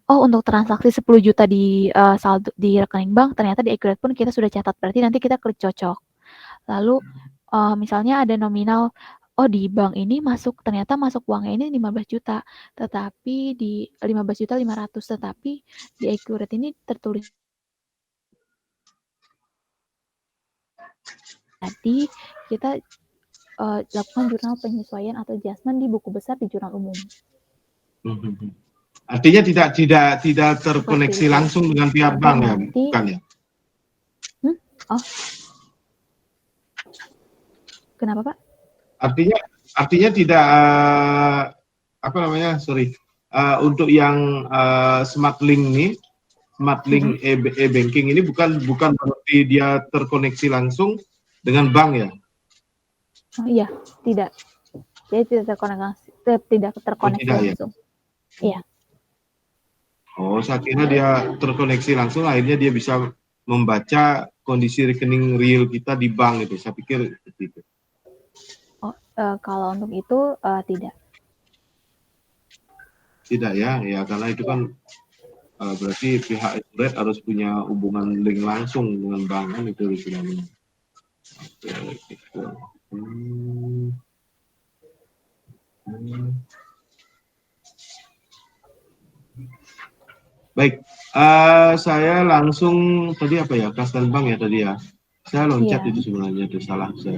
oh untuk transaksi 10 juta di saldo di rekening bank ternyata di Accurate pun kita sudah catat. Berarti nanti kita klik cocok. Lalu misalnya ada nominal oh di bank ini ternyata masuk uangnya ini 15 juta, tetapi di 15 juta 500, tetapi di Accurate ini tertulis tadi kita lakukan jurnal penyesuaian atau adjustment di buku besar di jurnal umum. Artinya tidak terkoneksi langsung dengan pihak bank ya, bukan ya? Oh, kenapa Pak? Artinya tidak untuk yang smart link nih, smart link e-banking ini bukan berarti dia terkoneksi langsung dengan bank ya? Oh, iya, tidak. Jadi tidak terkoneksi langsung. Iya. Oh, saya kira dia terkoneksi langsung, akhirnya dia bisa membaca kondisi rekening real kita di bank itu. Saya pikir seperti itu. Oh, kalau untuk itu tidak. Tidak ya, karena itu kan berarti pihak Accurate harus punya hubungan link langsung dengan bank kan itu istilahnya. Baik, saya langsung tadi apa ya, kas dan bank ya tadi ya. Saya loncat itu sebenarnya itu salah saya.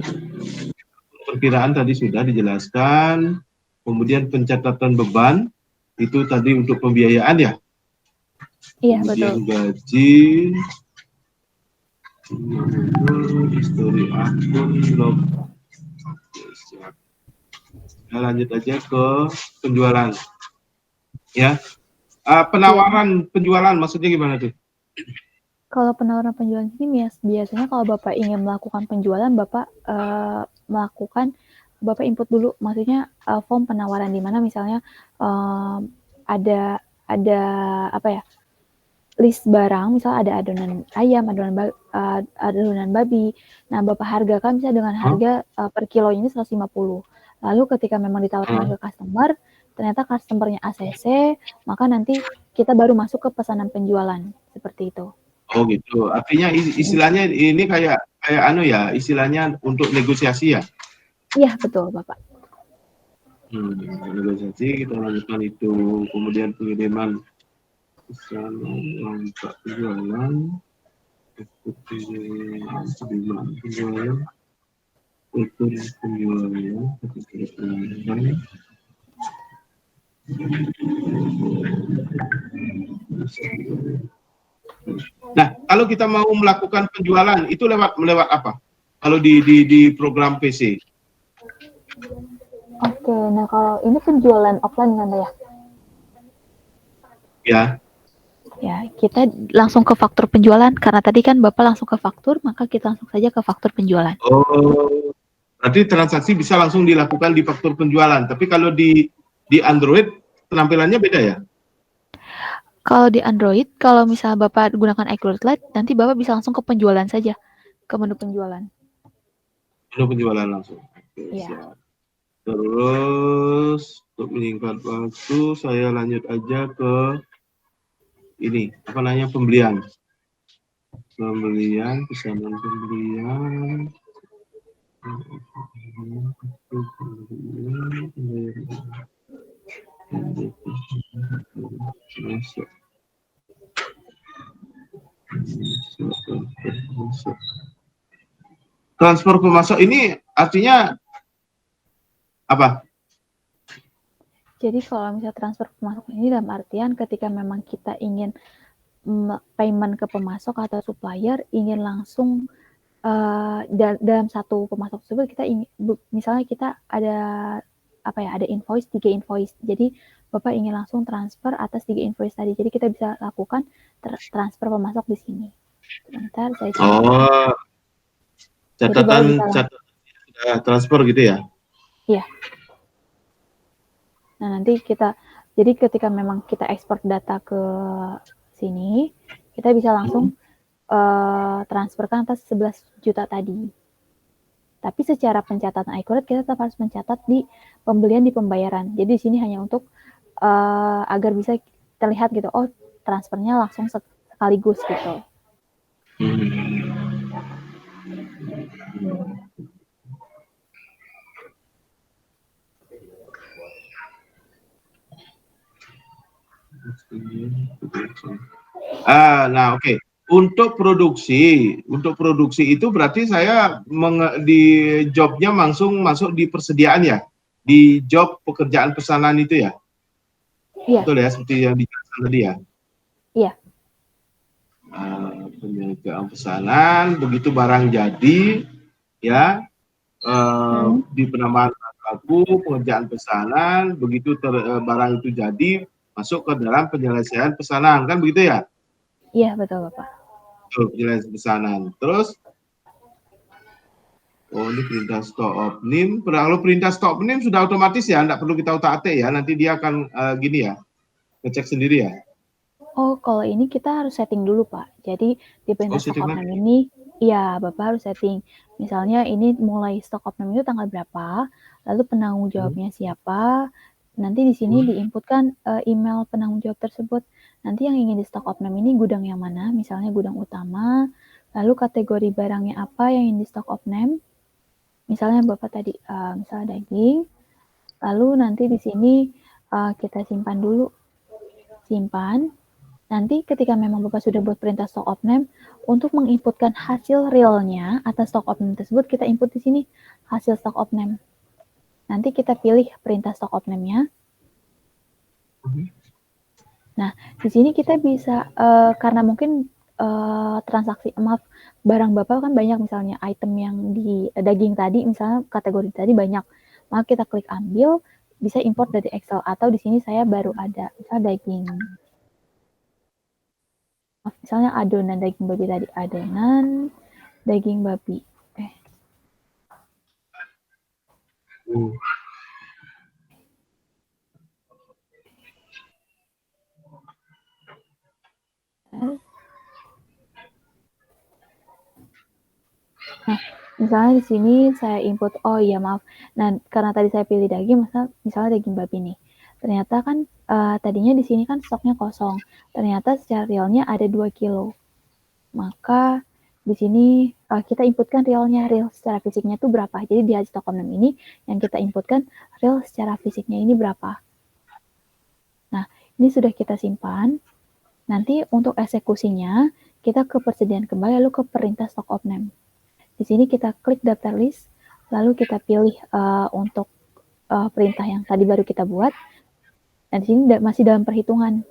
Perkiraan tadi sudah dijelaskan, kemudian pencatatan beban itu tadi untuk pembiayaan ya. Iya, kemudian betul. Gaji, histori akun, log. Nah, lanjut aja ke penjualan. Ya, penawaran penjualan maksudnya gimana tuh? Kalau penawaran penjualan ini biasanya kalau Bapak ingin melakukan penjualan, Bapak Bapak input dulu, maksudnya form penawaran di mana misalnya ada apa ya? list barang, misal ada adonan ayam, adonan babi. Nah, Bapak hargakan misalnya dengan harga per kilo ini 150. Lalu ketika memang ditawarkan ke customer, ternyata customer-nya ACC, maka nanti kita baru masuk ke pesanan penjualan, seperti itu. Oh gitu. Artinya istilahnya ini kayak anu ya, istilahnya untuk negosiasi ya? Iya, betul, Bapak. Negosiasi kita lanjutkan itu, kemudian pengiriman pesanan penjualan, penjualan, penjualan. Nah, kalau kita mau melakukan penjualan itu lewat apa? Kalau di program PC. Oke, nah kalau ini penjualan offline kan ya? Ya. Ya, kita langsung ke faktur penjualan karena tadi kan Bapak langsung ke faktur, maka kita langsung saja ke faktur penjualan. Oh, berarti transaksi bisa langsung dilakukan di faktur penjualan. Tapi kalau di Android penampilannya beda ya? Kalau di Android, kalau misal Bapak gunakan iCloud Lite, nanti Bapak bisa langsung ke penjualan saja, ke menu penjualan. Menu penjualan langsung. Oke, Ya. siap. Terus untuk menyingkat waktu, saya lanjut aja ke ini, apa namanya, pembelian. Pesanan pembelian. Transfer pemasok ini artinya apa? Jadi kalau misalnya transfer pemasok ini dalam artian ketika memang kita ingin payment ke pemasok atau supplier, ingin langsung dalam satu pemasok tersebut kita ingin, misalnya kita ada ada invoice, 3 invoice. Jadi Bapak ingin langsung transfer atas 3 invoice tadi. Jadi kita bisa lakukan transfer pemasok di sini. Sebentar saya coba. Oh, Jadi Bapak bisa transfer gitu ya? Iya. Nah, nanti jadi ketika memang kita ekspor data ke sini, kita bisa langsung transferkan atas 11 juta tadi. Tapi secara pencatatan iCloud kita tetap harus mencatat di pembelian di pembayaran. Jadi di sini hanya untuk agar bisa terlihat gitu, oh transfernya langsung sekaligus gitu. Nah oke. Untuk produksi itu berarti saya di jobnya langsung masuk di persediaan ya, di job pekerjaan pesanan itu ya. Iya. Betul ya, seperti yang dijelaskan tadi ya. Iya. Penyediaan pesanan, begitu barang jadi, ya, di penambahan baku, pengerjaan pesanan, begitu barang itu jadi, masuk ke dalam penyelesaian pesanan, kan begitu ya? Iya, betul Bapak. Penyelesaian pesanan. Terus, oh ini perintah stop opening. Kalau perintah stop opening sudah otomatis ya, tidak perlu kita utak-atik ya, nanti dia akan gini ya, ngecek sendiri ya? Oh, kalau ini kita harus setting dulu, Pak. Jadi di perintah stock setting opening ini, ya Bapak harus setting. Misalnya ini mulai stock opening itu tanggal berapa, lalu penanggung jawabnya siapa. Nanti di sini diinputkan email penanggung jawab tersebut. Nanti yang ingin di stock opening ini gudang yang mana, misalnya gudang utama, lalu kategori barangnya apa yang ingin di stock opening. Misalnya Bapak tadi, misalnya daging, lalu nanti di sini kita simpan dulu. Simpan. Nanti ketika memang Bapak sudah buat perintah stock of name, untuk menginputkan hasil realnya atas stock of name tersebut, kita input di sini hasil stock of name. Nanti kita pilih perintah stock of name-nya. Nah, di sini kita bisa, karena mungkin barang Bapak kan banyak, misalnya item yang di daging tadi, misalnya kategori tadi banyak, maka kita klik ambil, bisa import dari Excel, atau di sini saya baru ada, misalnya daging. Misalnya adonan daging babi tadi, adonan daging babi. Misalnya di sini saya input, oh iya maaf. Nah, karena tadi saya pilih daging, misalnya daging babi nih. Ternyata kan tadinya di sini kan stoknya kosong. Ternyata secara realnya ada 2 kilo. Maka di sini kita inputkan realnya, real secara fisiknya itu berapa. Jadi di hasil stok omnem ini yang kita inputkan real secara fisiknya ini berapa. Nah, ini sudah kita simpan. Nanti untuk eksekusinya, kita ke persediaan kembali lalu ke perintah stok omnem. Di sini kita klik daftar list, lalu kita pilih untuk perintah yang tadi baru kita buat. Dan di sini masih dalam perhitungan.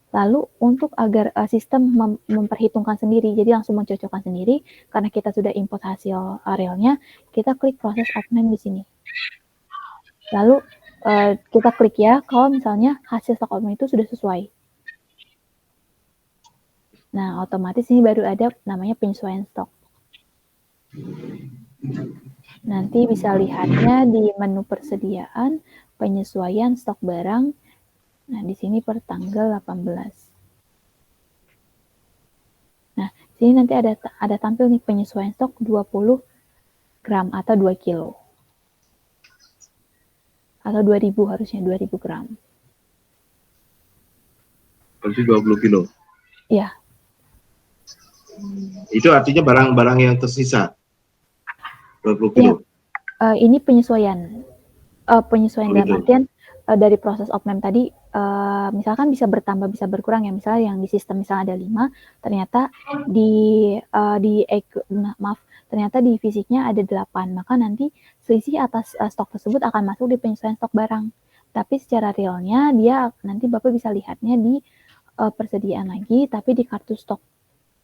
Lalu untuk agar sistem memperhitungkan sendiri, jadi langsung mencocokkan sendiri, karena kita sudah input hasil realnya, kita klik proses omnem di sini. Lalu kita klik ya, kalau misalnya hasil stok omnem itu sudah sesuai. Nah, otomatis ini baru ada namanya penyesuaian stok. Nanti bisa lihatnya di menu persediaan, penyesuaian stok barang. Nah, di sini per tanggal 18. Nah, sini nanti ada tampil nih penyesuaian stok 20 gram atau 2 kilo. Atau 2000 harusnya, 2000 gram. Berarti 20 kilo. Iya. Itu artinya barang-barang yang tersisa 20 kilo. Ya, ini penyesuaian. Penyesuaian dalam artian dari proses omnem tadi, misalkan bisa bertambah, bisa berkurang ya. Misalnya yang di sistem misalnya ada 5, ternyata ternyata di fisiknya ada 8. Maka nanti selisih atas stok tersebut akan masuk di penyesuaian stok barang. Tapi secara realnya dia nanti Bapak bisa lihatnya di persediaan lagi, tapi di kartu stok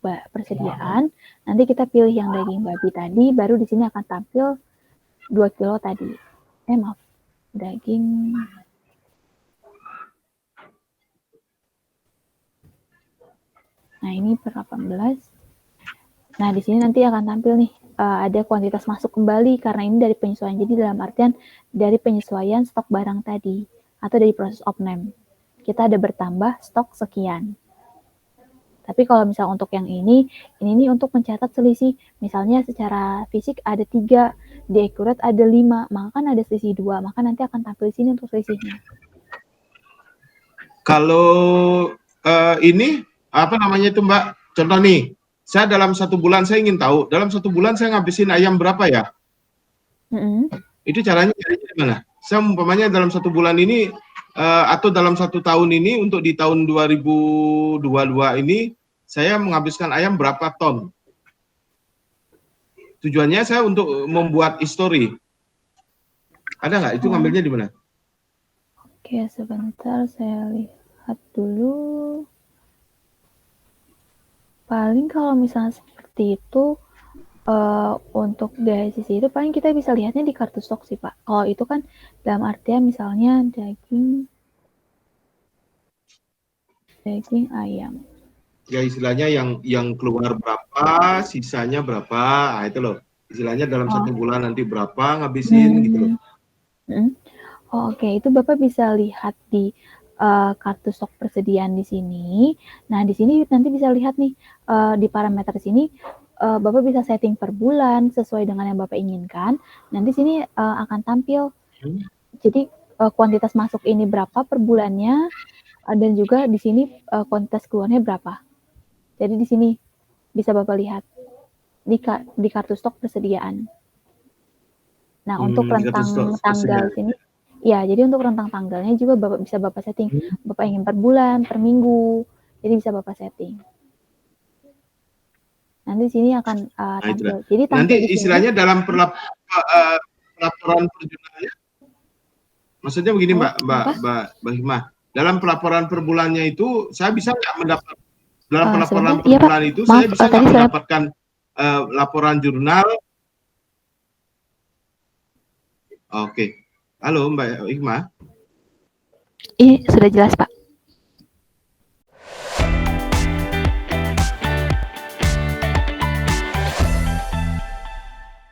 persediaan, nanti kita pilih yang daging babi tadi, baru di sini akan tampil 2 kilo tadi. Maaf, daging. Nah, ini per 18. Nah, di sini nanti akan tampil nih, ada kuantitas masuk kembali, karena ini dari penyesuaian. Jadi dalam artian dari penyesuaian stok barang tadi, atau dari proses omnem. Kita ada bertambah stok sekian. Tapi kalau misal untuk yang ini untuk mencatat selisih. Misalnya secara fisik ada 3, di accurate ada 5, maka kan ada selisih 2, maka nanti akan tampil di sini untuk selisihnya. Kalau ini apa namanya itu Mbak? Contoh nih, saya dalam 1 bulan saya ingin tahu, dalam 1 bulan saya ngabisin ayam berapa ya? Itu caranya gimana? Saya umpamanya dalam 1 bulan ini atau dalam 1 tahun ini, untuk di tahun 2022 ini saya menghabiskan ayam berapa ton? Tujuannya saya untuk membuat history. Ada nggak? Itu ngambilnya di mana? Oke, sebentar saya lihat dulu. Paling kalau misalnya seperti itu, untuk dari sisi itu paling kita bisa lihatnya di kartu stok sih Pak. Kalau itu kan dalam artian misalnya daging ayam. Ya istilahnya yang keluar berapa, sisanya berapa, nah itu loh. Istilahnya dalam 1 bulan nanti berapa ngabisin gitu loh. Oke, itu Bapak bisa lihat di kartu stok persediaan di sini. Nah, di sini nanti bisa lihat nih di parameter sini Bapak bisa setting per bulan sesuai dengan yang Bapak inginkan. Nanti sini akan tampil. Jadi kuantitas masuk ini berapa per bulannya, dan juga di sini kuantitas keluarnya berapa. Jadi di sini bisa Bapak lihat di kartu stok persediaan. Nah, untuk rentang tanggal sini, ya, jadi untuk rentang tanggalnya juga bisa Bapak setting. Bapak ingin per bulan, per minggu, jadi bisa Bapak setting. Nanti sini akan tampil. Jadi nanti istilahnya dalam pelaporan per jurnalnya, maksudnya begini Mbak Hikmah, dalam pelaporan per bulannya itu saya bisa nggak mendapat dalam pelaporan per bulan itu saya bisa nggak mendapatkan laporan jurnal? Oke. Halo Mbak Hikmah. Ini sudah jelas Pak.